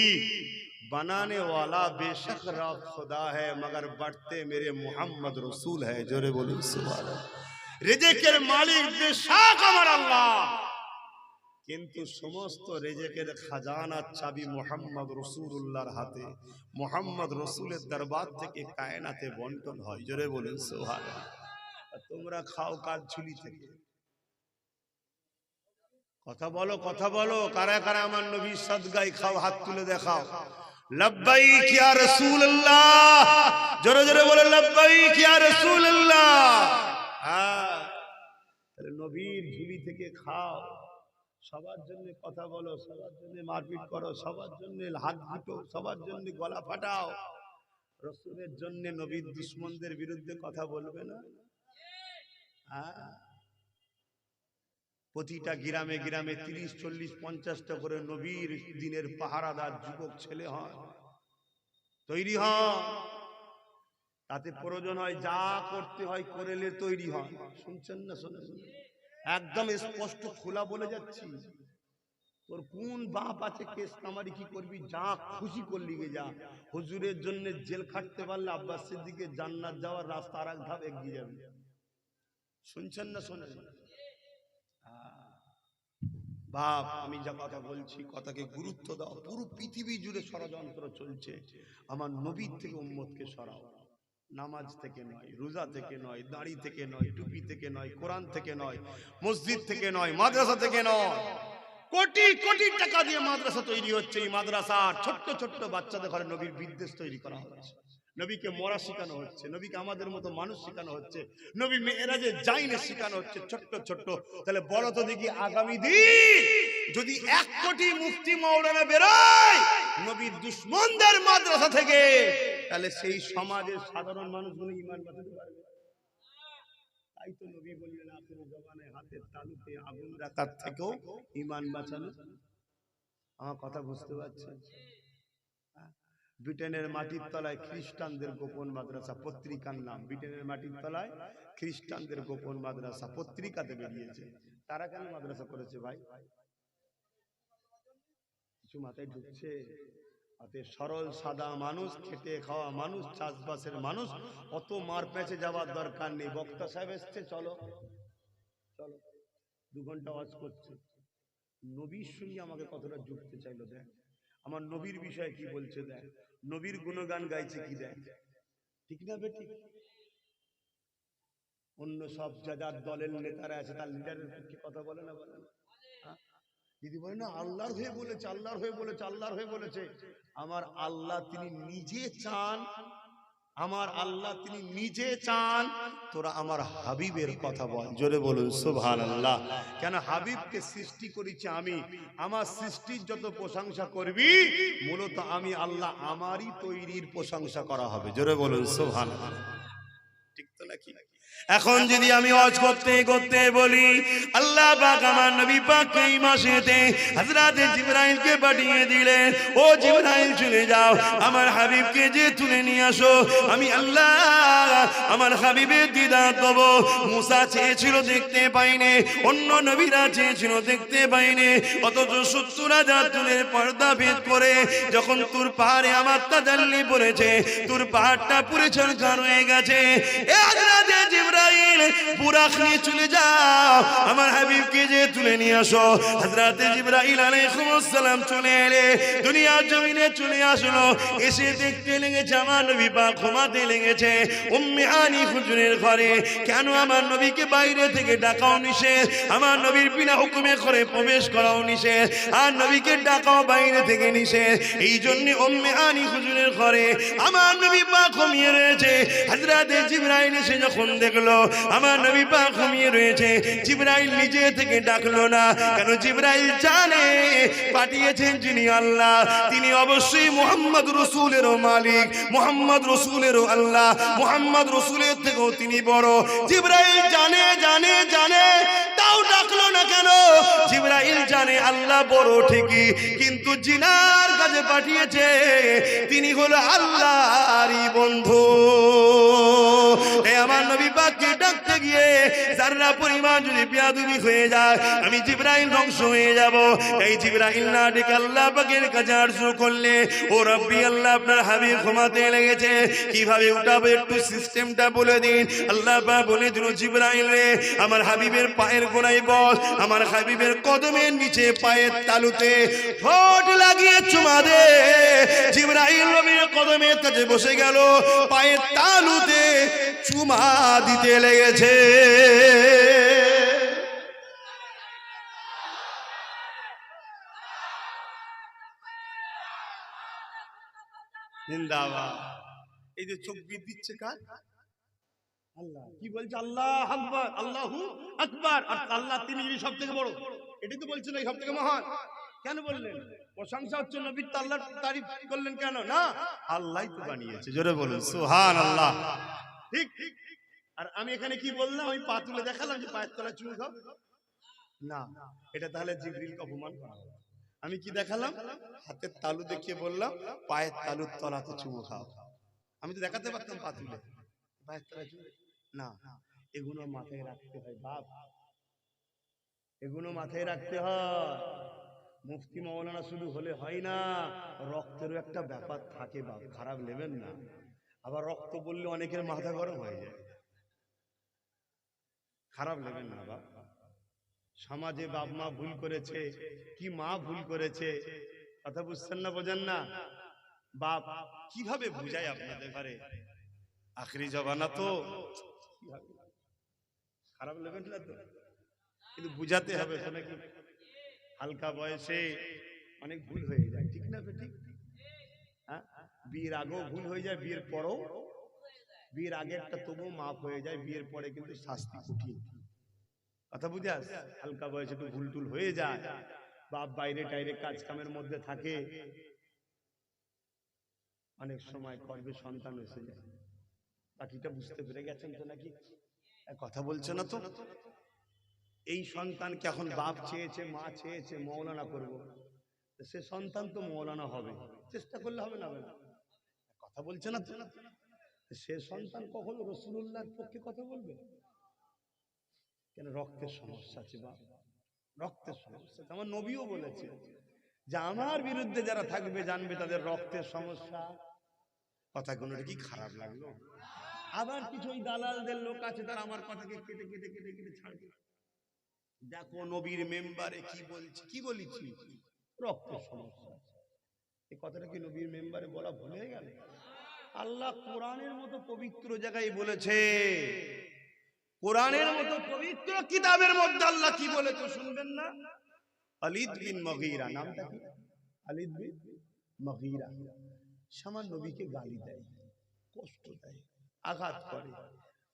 बनाने वाला बेशक रब खुदा है, मगर बढ़ते मेरे मोहम्मद रसूल है, जोरे बोलो सुभान अल्लाह। रिज़्क़ेर मालिक बेशक আমার আল্লাহ, কিন্তু সমস্ত রিজেকের খাজানার চাবি মোহাম্মদ রাসূলুল্লাহর হাতে। মোহাম্মদ রাসূলের দরবার থেকে কায়নাতে বন্টন হয়, জোরে বলুন সুবহানাল্লাহ। তোমরা খাও কার ঝুলি থেকে? কথা বলো, কথা বলো, কারা কারা আমার নবীর সাদগায় খাও, হাত তুলে দেখাও। লব্বাইক ইয়া রাসূলুল্লাহ, জোরে জোরে বলো লব্বাইক ইয়া রাসূলুল্লাহ। হ্যাঁ, তাহলে নবীর ঝুলি থেকে খাও, সবার জন্য কথা বলো, সবার জন্য মারপিট করো, সবার জন্য হাত পিটো, সবার জন্য গলা ফাটাও, রাসূলের জন্য নবীর দুশমনদের বিরুদ্ধে কথা বলবে না? হ্যাঁ, প্রতিটা গ্রামে গ্রামে 30, 40, 50টা করে নবীর দিনের পাহারাদার যুবক ছেলে হয়, তৈরি হন। তাতে প্রয়োজন হয় যা করতে হয় করেলে তৈরি হন। শুনছেন না? শোনেন, একদম স্পষ্ট খোলা বলে যাচ্ছি। তোর কোন বাপ আছে কেস কামারি কি করবি, যা খুশি করলি গে যা। হুজুরের জন্য জেল খাটতে পারলে আব্বাস সিদ্দিকের জান্নাত যাওয়ার রাস্তা আর এক ধাপ এগিয়ে যাবে। শুনছেন না? শোনেন বাপ, আমি যা কথা বলছি কথাকে গুরুত্ব দাও। পুরো পৃথিবী জুড়ে ষড়যন্ত্র চলছে, আমার নবীর থেকে উম্মতকে সরাও। নামাজ থেকে নয়, রোজা থেকে নয়, দাড়ি থেকে নয়, টুপি থেকে নয়, কোরআন থেকে নয়, মসজিদ থেকে নয়, মাদ্রাসা থেকে নয়। কোটি কোটি টাকা দিয়ে মাদ্রাসা তৈরি হচ্ছে, এই মাদ্রাসার ছোট্ট ছোট্ট বাচ্চাদের ঘরে নবীর বিদ্বেষ তৈরি করা হচ্ছে, নবীকে মরা শেখানো হচ্ছে, নবীকে আমাদের মতো মানুষ শেখানো হচ্ছে, নবী মেরাজে যায়নি শেখানো হচ্ছে, ছোট্ট ছোট্ট। তাহলে বলো তো দেখি, আগামী দিন যদি 1 কোটি মুফতি মাওলানা বেরোয় নবীর দুশমনদের মাদ্রাসা থেকে, তাহলে সেই সমাজের সাধারণ মানুষগুলো ঈমান বাঁচাতে পারবে? তাই তো নবী বললেন, আখির জামানায় হাতের তালুতে আগুন রাখার থেকেও ঈমান বাঁচানো। আমার কথা বুঝতে পারছেন? ব্রিটেনের মাটির তলায় খ্রিস্টানদের গোপন মাদ্রাসা, পত্রিকার নাম ব্রিটেনের মাটির তলায় খ্রিস্টানদের গোপন মাদ্রাসা, পত্রিকাতে বেরিয়েছে। তারা কেন মাদ্রাসা করেছে ভাই? কিছু মাথায় ঢুকছে? অত সরল সাদা মানুষ, খেটে খাওয়া মানুষ, চাষবাসের মানুষ, অত মার পেঁচে যাওয়ার দরকার নেই। বক্তা সাহেব এসছে, চলো চলো, 2 ঘন্টা ওয়াজ করছে, নবীর সঙ্গে আমাকে কতটা জুড়তে চাইলো, দেখ আমার নবীর বিষয়ে কি বলছে, দেখ নবীর গুণগান গাইছে কি, দেখ ঠিক না বেঠিক? অন্য সব যার দলের নেতারা আছে তার লিডারের পক্ষে কথা বলে না, বলে না? যদি বলে না আল্লাহর হয়ে বলেছে, আল্লাহর হয়ে বলেছে, আল্লাহর হয়ে বলেছে, আমার আল্লাহ তিনি নিজে চান আমার আল্লাহ তিনি নিজে চান তোরা আমার হাবিবের কথা বল। জোরে বলুন সুবহানাল্লাহ। কেন হাবিবকে সৃষ্টি করেছি আমি, আমার সৃষ্টির যত প্রশংসা করবি মূলত আমি আল্লাহ আমারই তৈরির প্রশংসা করা হবে। জোরে বলুন সুবহানাল্লাহ। ঠিক তো নাকি? এখন যদি আমি ওয়াজ করতে করতে বলি আল্লাহ পাক আমার নবী পাককে এই মাসেতে হযরতে জিবরাইলকে পাঠিয়ে দিলেন, ও জিবরাইল চলে যাও আমার হাবিবকে যে তুলে নিয়ে আসো, আমি আল্লাহ আমার হাবিবের দিদার দেব। মুসা চেয়েছিল দেখতে পাইনি, অন্য নবীরা চেয়েছিল দেখতে পাইনি, অথচ ৭০,০০০ চুলের পর্দা ভেদ করে যখন তুর পাহাড়ে আমার তাজাল্লি পড়েছে, তুর পাহাড়টা পুরে ছলছল হয়ে গেছে। এ হযরতে জিবরাইল বুরাক নিয়ে চলে যাও আমার হাবিবকে যে তুলে নিয়ে আসো। হযরতে জিবরাইল আলাইহিস সালাম চলে এলে দুনিয়ার জমিনে চলে আসলো, এসে দেখতে লেগেছে আমার নবী পাক ঘুমাতে লেগেছে উম্মে আনি হুজুরের ঘরে। কেন আমার নবীকে বাইরে থেকে ডাকাও নিষেধ, আমার নবীর বিনা হুকুমে ঘরে প্রবেশ করাও নিষেধ, আর নবীকে ডাকাও বাইরে থেকে নিষেধ। এই জন্য উম্মে আনি হুজুরের ঘরে আমার নবী পাক ঘুমিয়ে রয়েছে। হযরতে জিবরাইল এসে যখন দেখলো আমার নবী পাক ঘুমিয়ে রয়েছে, জিবরাইল নিজে থেকে ডাকলো না। কেন? জিবরাইল জানে পাঠিয়েছেন যিনি আল্লাহ তিনি অবশ্যই মুহাম্মদ রাসূলেরও মালিক, মুহাম্মদ রাসূলেরও আল্লাহ, মুহাম্মদ রাসূলের থেকেও তিনি বড়। জিবরাইল জানে জানে জানে, তাও ডাকলো না কেন? জিবরাইল জানে আল্লাহ বড় ঠিকই, কিন্তু জিনার কাছে পাঠিয়েছে তিনি হলো আল্লাহরই বন্ধু। আমার নবী পাককে ডাকতে গিয়ে যারা পরিমাণ যদি বেয়াদবি হয়ে যায় আমি জিবরাইল ধ্বংস হয়ে যাব। এই জিবরাইল না ডেকে আল্লাহ পাকের কাছে আরজু করলে, ও রব্বি আল্লাহ আপনার হাবিব ঘুমাতে লেগেছে, কিভাবে উঠাবো একটু সিস্টেমটা বলে দিন। আল্লাহ পাক বলে দিল, জিবরাইল রে আমার হাবিবের পায়ের গোড়ায় বস, আমার হাবিবের কদমের নিচে পায়ের তালুতে ঠোঁট লাগিয়ে চুমা দে। জিবরাইল নবীর কদমের কাছে বসে গেল, পায়ের তালুতে চুমা দিতে লেগেছে। জিন্দাবাদ। এই যে চোখ বিদ দিচ্ছে কার? আল্লাহ। কি বলছে? আল্লাহ আকবার, আল্লাহু আকবার। আর আল্লাহ তিনি সব থেকে বড়, এটাই তো বলছেন সব থেকে মহান। কেন বললেন? প্রশংসা হচ্ছে নবীর, তো আল্লাহর তারিফ করলেন কেন? না, আল্লাহই তো বানিয়েছে। জোরে বলুন সুবহানাল্লাহ। ঠিক। আর আমি এখানে কি বললাম? আমি পা তুলে দেখালাম যে পায়ের তলায় চুমু খাও না, এটা তাহলে জিবরিলকে অপমান করা হবে। আমি কি দেখালাম? হাতের তালু দেখিয়ে বললাম পায়ের তালুর তলাতে চুমু খাও। আমি তো দেখাতে পারতাম পা তুলে, পায়ের তলায় চুমু না। এগুলো মাথায় রাখতে হয় বাপ, এগুলো মাথায় রাখতে হয়। মুফতি মাওলানা শুধু হলে হয় না, রক্তেরও একটা ব্যাপার থাকে বাপ, খারাপ নেবেন না। আবার রক্ত বললে অনেকের মাথা গরম হয়ে যায়, খারাপ নেবেন না বাপ। সমাজে বাপ মা ভুল করেছে, কি মা ভুল করেছে, কথা বুঝছেন না, বোঝেন না? বাপ কিভাবে বুঝায় আপনাদের ঘরে? আখরি জবানা তো, খারাপ নেবেন না তো, কিন্তু বুঝাতে হবে তো নাকি? হালকা বয়সে অনেক ভুল হয়ে যায়, ঠিক না? ঠিক। হ্যাঁ, বিয়ের আগেও ভুল হয়ে যায়, বিয়ের পরও, বিয়ের আগে একটা তবুও মাফ হয়ে যায়, বিয়ের পরে কিন্তু শাস্তি কঠিন। কথা বুঝাস? হালকা বয়সে তো ভুল টুল হয়ে যায়, বাপ বাইরে টাইরে কাজ কামের মধ্যে থাকে, অনেক সময় করবে সন্তান এসে যায়। বাকিটা বুঝতে পেরে গেছেন তো নাকি? কথা বলছে না তো? এই সন্তানকে এখন বাপ চেয়েছে, মা চেয়েছে মৌলানা করবো, সে সন্তান তো মৌলানা হবে, চেষ্টা করলে হবে না? কথা বলছে না তো? সে সন্তান কখনো রাসূলুল্লাহর পক্ষে কথা বলবে? কেন? রক্তের সমস্যা আছে বাপ, রক্তের সমস্যা। আমার নবীও বলেছে যে আমার বিরুদ্ধে যারা থাকবে জানবে তাদের রক্তের সমস্যা। কথাগুলো কি খারাপ লাগলো? আবার কিছু ওই দালালদের লোক আছে, তারা আমার কথাকে কেটে কেটে কেটে কেটে ছাড়বে। দেখো নবীর মেম্বারে কি বলছি, কি বলেছি, রক্তের সমস্যা। এই কথাটা কি নবীর মেম্বারে বলা ভুলে গেল? আল্লাহ কোরআনের মতো পবিত্র জায়গায় বলেছে, কোরআনের মতো পবিত্র কিতাবের মধ্যে আল্লাহ কি বলেছে শুনবেন না? খালিদ বিন মুগীরা, নামটা কি? খালিদ বিন মুগীরা সামান্য নবীকে গালি দেয়, কষ্ট দেয়, আঘাত করে।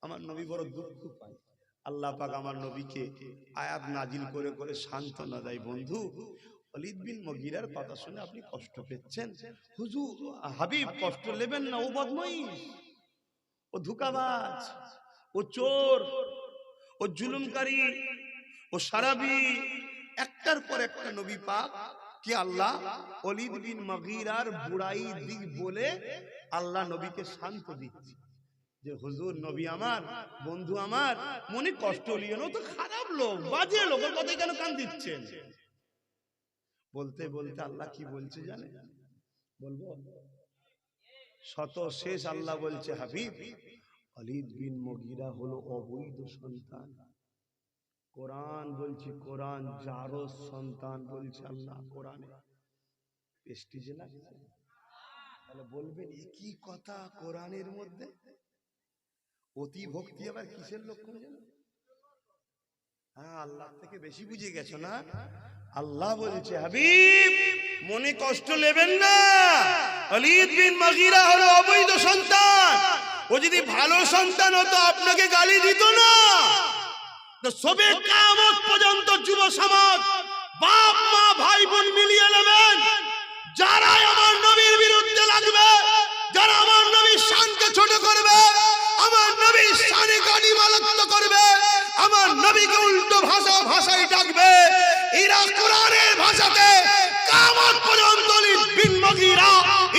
আমার নবী বড় দুঃখ পায়। আল্লাহ পাক আমার নবীকে আয়াত নাজিল করে করে সান্ত্বনা দেয়, বন্ধু ওয়ালিদ বিন মুগীরার কথা শুনে আপনি কষ্ট পেয়েছেন, হুজুর হাবিব কষ্ট নেবেন না, ও বদমাইশ, ও ধোঁকাবাজ, ও চোর, ও জুলুমকারী, ও সারাবি। একটার পর একটা নবী পাক কি আল্লাহ ওয়ালিদ বিন মুগীরার বুড়াই দিক বলে আল্লাহ নবীকে শান্ত দিচ্ছে যে হুজুর নবী আমার, বন্ধু আমার, মনে কষ্ট লিও না, তো খারাপ লোক, বাজে লোক, ওর কথাই কেন কান দিচ্ছেন? বলতে বলতে আল্লাহ কি বলছে জানেন? বলবো শত শেষ আল্লাহ বলছে, হাবিব ওয়ালিদ বিন মুগীরা হলো অবৈধ সন্তান। কোরআন বলছি, কোরআন জারজ সন্তান বলছে আল্লাহ কোরআনে। প্রেস্টিজে লাগছে? তাহলে বলবেন কি কথা কোরআনের মধ্যে? অতি ভক্তি আবার কিসের লক্ষণ জানো? হ্যাঁ, আল্লাহ থেকে বেশি বুঝে গেছো না? আল্লাহ বলছে, হাবিব মনে কষ্ট নেবেন না, ওয়ালিদ বিন মুগীরা হলো অবৈধ সন্তান। ও যদি ভালো সন্তান হতো আপনাকে গালি দিত না। তো সবে কিয়ামত পর্যন্ত যুব সমাজ, বাপ মা ভাই বোন মিলিয়ে নেবেন, যারা আমার নবীর বিরুদ্ধে লাগবে, যারা আমার নবীর শানকে ছোট করবে, আমার নবীর শানে গালিমালাত করবে, আমার নবীকে উল্টো ভাষায় ডাকবে, এরা কোরআনের ভাষাতে কিয়ামত পর্যন্ত ওয়ালিদ বিন মুগীরা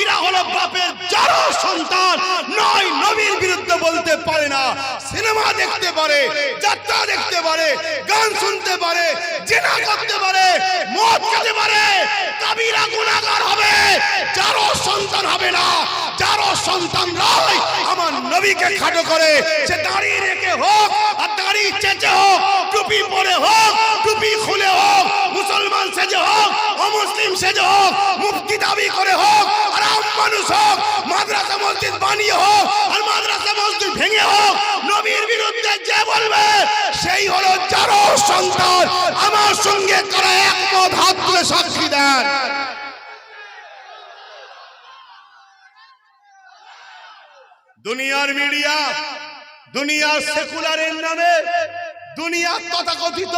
এরা হলো বাপের যারা সন্তান, নয় নবীর বিরুদ্ধে বলতে পারে না। সিনেমা দেখতে পারে, যাত্রা দেখতে পারে, গান শুনতে পারে, জিনা করতে পারে, মদ খেতে পারে, কবিরা গুনাহগার হবে, যারা সন্তান হবে না। যারা সন্তান নয় আমার নবীকে খাটো করে, সে দাড়ি রেখে হোক আর দাড়ি চেঁচে হোক, টুপি পরে হোক, টুপি খুলে হোক, মুসলমান সেজে হোক, অমুসলিম সেজে হোক, মুফতি দাবি করে হোক, আর আম মানুষ হোক, মাদ্রাসা মসজিদ বানিয়ে হোক আর মাদ্রাসা মসজিদ ভেঙে হোক, নবীর বিরুদ্ধে যে বলবে সেই হলো যারা সন্তান। আমার সঙ্গে তারা একমত, হাত তুলে সাক্ষী দেন। দুনিয়ার মিডিয়া, দুনিয়ার সেকুলারের নামে, দুনিয়ার তথাকথিত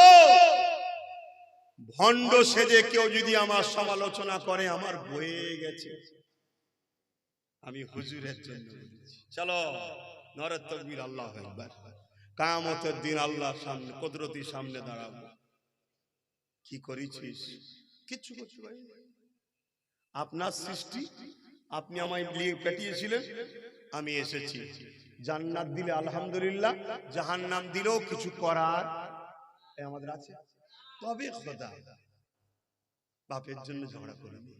ভণ্ড সেজে কেউ যদি আমার সমালোচনা করে, আমার বয়ে গেছে। আমি হুজুরের জন্য বলছি, চলো নারে তাকবীর, আল্লাহু আকবার। কিয়ামতের দিন আল্লাহর সামনে, কুদরতির সামনে দাঁড়াবো। কি করেছিস? কিচ্ছু করতে পারি। আপনার সৃষ্টি, আপনি আমায় নিয়ে পাঠিয়েছিলেন, আমি এসেছি। জান্নাত দিলে আলহামদুলিল্লাহ, জাহান্নাম দিলেও কিছু করার আমাদের আছে। তবে খোদা বাপের জন্য ঝগড়া করিনি,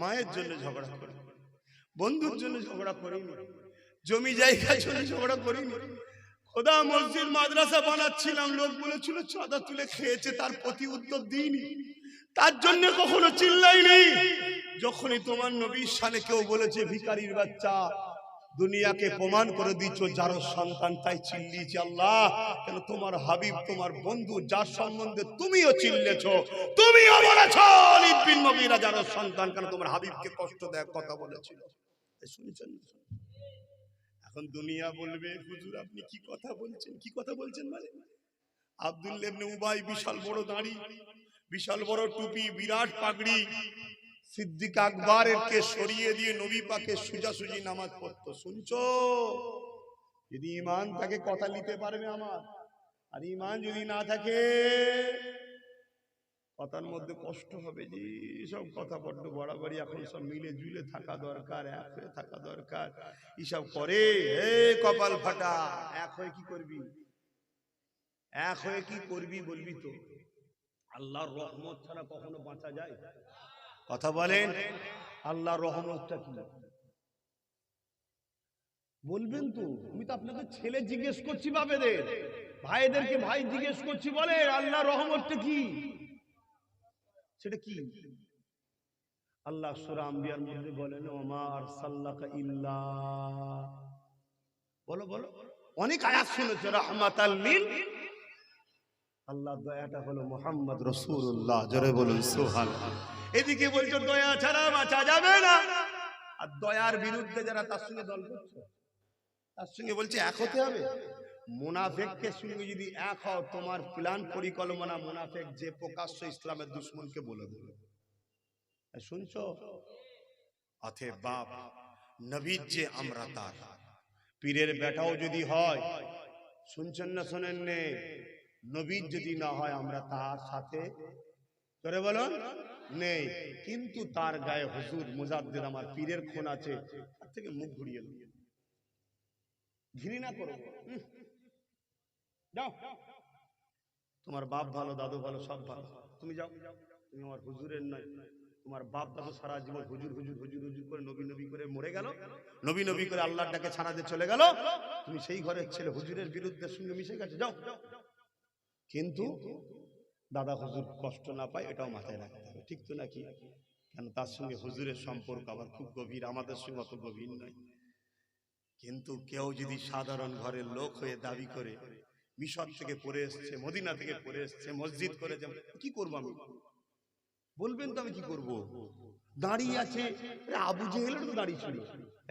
মায়ের জন্য ঝগড়া করিনি, বন্ধুর জন্য ঝগড়া করিনি, জমি জায়গার জন্য ঝগড়া করিনি। খোদা মসজিদ মাদ্রাসা বানাচ্ছিলাম, লোক বলেছিল চাঁদা তুলে খেয়েছে, তার প্রতি উত্তর দিইনি, তার জন্য কখনো চিল্লাইনি। যখনই তোমার নবীর শানে কেউ বলেছে ভিখারির বাচ্চা, দুনিয়াকে প্রমাণ করে দিচ্ছ যার সন্তান, তাই চিল্লিয়েছি। আল্লাহ কেন তোমার হাবিব, তোমার বন্ধু, যার সম্বন্ধে তুমিও চিল্লেছো, তুমিও বলেছো ওয়ালিদ বিন মুগীরা যার সন্তান, কেন তোমার হাবিবকে কষ্ট দেওয়ার কথা বলেছিল। শুনছেন? এখন দুনিয়া বলবে হুজুর আপনি কি কথা বলছেন, কি কথা বলছেন মানে? আব্দুল্লাহ ইবনে উবাই বিশাল বড় দাড়ি, বিশাল বড় টুপি, বিরাট পাগড়ি, সিদ্দিক আকবরের কে সরিয়ে দিয়ে নবী পাকে সোজাসুজি নামাজ পড়তো। শুনছো? যদি ঈমান থাকে কথা নিতে পারবে আমার, আর ঈমান যদি না থাকে কথার মধ্যে কষ্ট হবে। যে সব কথা বড্ড বাড়াবাড়ি, এখন সব মিলে ঝুলে থাকা দরকার, এক হয়ে থাকা দরকার। এসব করে হে কপাল ফাটা, এক হয়ে কি করবি? এক হয়ে কি করবি বলবি তো? আল্লাহর রহমত ছাড়া কখনো বাঁচা যায়? কথা বলেন, আল্লাহর রহমতটা কি বলবেন তো? আমি তো আপনাকে ছেলে জিজ্ঞেস করছি, বাপেদের ভাইদেরকে ভাই জিজ্ঞেস করছি, বলে আল্লাহর রহমতটা কি? সেটা কি? আল্লাহ সূরা আম্বিয়ার মধ্যে বলেন ওমা আরসালনাকা ইল্লা, বলো বলো, অনেক আয়াত শুনেছো, রাহমাতাল লিল। আল্লাহ দয়াটা হলো মুহাম্মদ রাসূলুল্লাহ, জোরে বলুন সুবহানাল্লাহ। এদিকে বলছো দয়া ছাড়া বাঁচা যাবে না, আর দয়ার বিরুদ্ধে যারা তার সঙ্গে দল করছো, তার সঙ্গে বলছে এক হতে হবে। মুনাফেকের সঙ্গে যদি এক হও, তোমার প্ল্যান পরিকল্পনা মুনাফেক যে প্রকাশ্য ইসলামের দুশ্মনকে বলে দেবে। শুনছো? অথে বাপ নবীর যে আমরা তার পীরের বেটাও যদি হয়, শুনছেন না শোনেন নে, নবীর যদি না হয় আমরা তার সাথে করে বলুন নেই, কিন্তু তার গায়ে হুজুর মুজাদ্দিদ আমার পীরের খুন আছে, তার থেকে মুখ ঘুরিয়ে দেব, ঘৃণা করবো। যাও, তোমার বাপ ভালো, দাদু ভালো, সব ভালো, তুমি যাও, তুমি আমার হুজুরের নয়। তোমার বাপ দাদু সারা জীবন হুজুর হুজুর হুজুর হুজুর করে নবী নবী করে মরে গেল, নবী নবী করে আল্লাহর ডাকে ছাড়া দিয়ে চলে গেল, তুমি সেই ঘরের ছেলে হুজুরের বিরুদ্ধে সঙ্গে মিশে গেছে, যাও। কিন্তু দাদা হুজুর কষ্ট না পায় এটাও মাথায় রাখতে হবে, ঠিক তো নাকি? কেন তার সঙ্গে হুজুরের সম্পর্ক আবার খুব গভীর, আমাদের সঙ্গে অত গভীর নয়। কিন্তু কেউ যদি সাধারণ ঘরের লোক হয়ে দাবি করে মিশর থেকে পড়ে এসছে, মদিনা থেকে পড়ে এসছে, মসজিদ করে, কি করবো আমি? বলবেন তো আমি কি করব? দাঁড়িয়ে আছে, আবু জেহেলের তো দাঁড়িয়ে ছিল,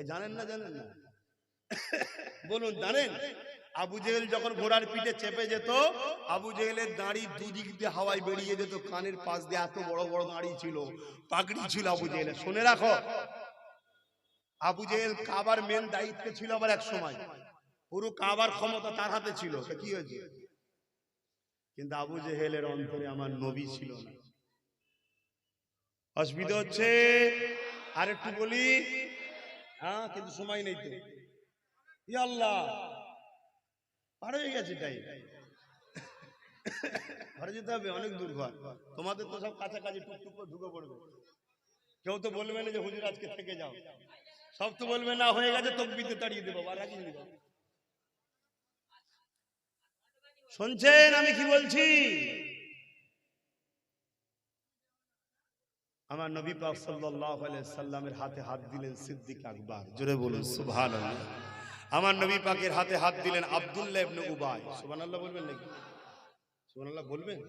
জানেন না? জানেন না? বলুন জানেন? আবু জেহেল যখন ঘোড়ার পিঠে চেপে যেত, আবু জেহেলের দাড়ি দুদিক দিয়ে হাওয়ায় বেরিয়ে যেত, কানের পাশ দিয়ে এত বড় বড় দাড়ি ছিল, পাগড়ি ছিল আবু জেহেলের। শুনে রাখো, আবু জেহেল কাবার মেন দায়িত্বে ছিল, আবার এক সময় পুরো কাবার ক্ষমতা তার হাতে ছিল। কি হয়েছে? কিন্তু আবু জেহেলের অন্তরে আমার নবী ছিল না। অসুবিধা হচ্ছে? আর একটু বলি, হ্যাঁ, কিন্তু সময় নেই তো। ইয়া আল্লাহ, পার হয়ে গেছে তাই ঘরে যেতে হবে, অনেক দূর ঘর। তোমাদের তো সব কাছাকাছি, টুকটুক করে ঢুকে পড়বে। কেউ তো বলবে না যে হুজুর আজকে থেকে যাও, সব তো বলবে না হয়ে গেছে তকবিতে তাড়িয়ে দেবো, আর রাখি দেবো। শুনছেন আমি কি বলছি? আমার নবী পাক সাল্লাল্লাহু আলাইহি সাল্লামের হাতে হাত দিলেন সিদ্দিক আকবর, জোরে বলুন সুবহানাল্লাহ। আমার নবী পাকের হাতে হাত দিলেন আব্দুল্লাহ ইবনে উবাই। সুবহানাল্লাহ বলবেন নাকি? সুবহানাল্লাহ বলবেন?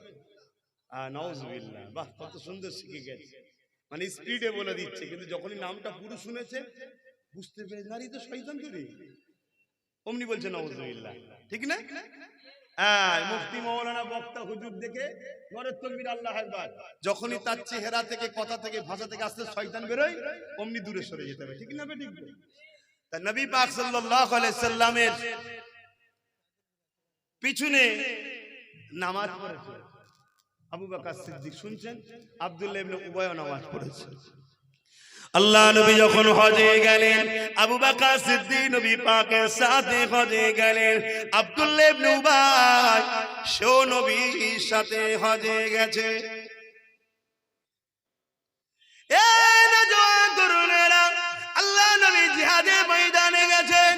নাউজুবিল্লাহ। বাহ, কত সুন্দর শিখে গেছে, মানে স্পিডে বলে দিচ্ছে, কিন্তু যখনই নামটা পুরো শুনেছে বুঝতে পেরে নারী তো শয়তান তৈরি, অমনি বলছে নাউজুবিল্লাহ, ঠিক না? মুফতি মাওলানা বক্তা হুজুর দেখে ঘরের তাকবীর আল্লাহু আকবার, যখনই তার চেহারা থেকে, কথা থেকে, ভাষা থেকে আসতে শয়তান বেরোয়, অমনি দূরে সরে যেতে হবে, ঠিক না? ঠিক। তা নবী পাক সাল্লাল্লাহু আলাইহি সাল্লামের পিছনে নামাজ পড়েছে আবু বকর সিদ্দিক, শুনছেন? আব্দুল্লাহ ইবনে উবাইও নামাজ পড়েছে। আল্লাহ নবী যখন হজে গেলেন, আবু বকর সিদ্দিক নবী পাকের সাথে হজে গেলেন। আব্দুল্লাহ ইবনে উবাই সেও নবীর সাথে হজে গেছে। এই নওজোয়ান তরুণেরা, আল্লাহ নবী জিহাদে ময়দানে গেছেন,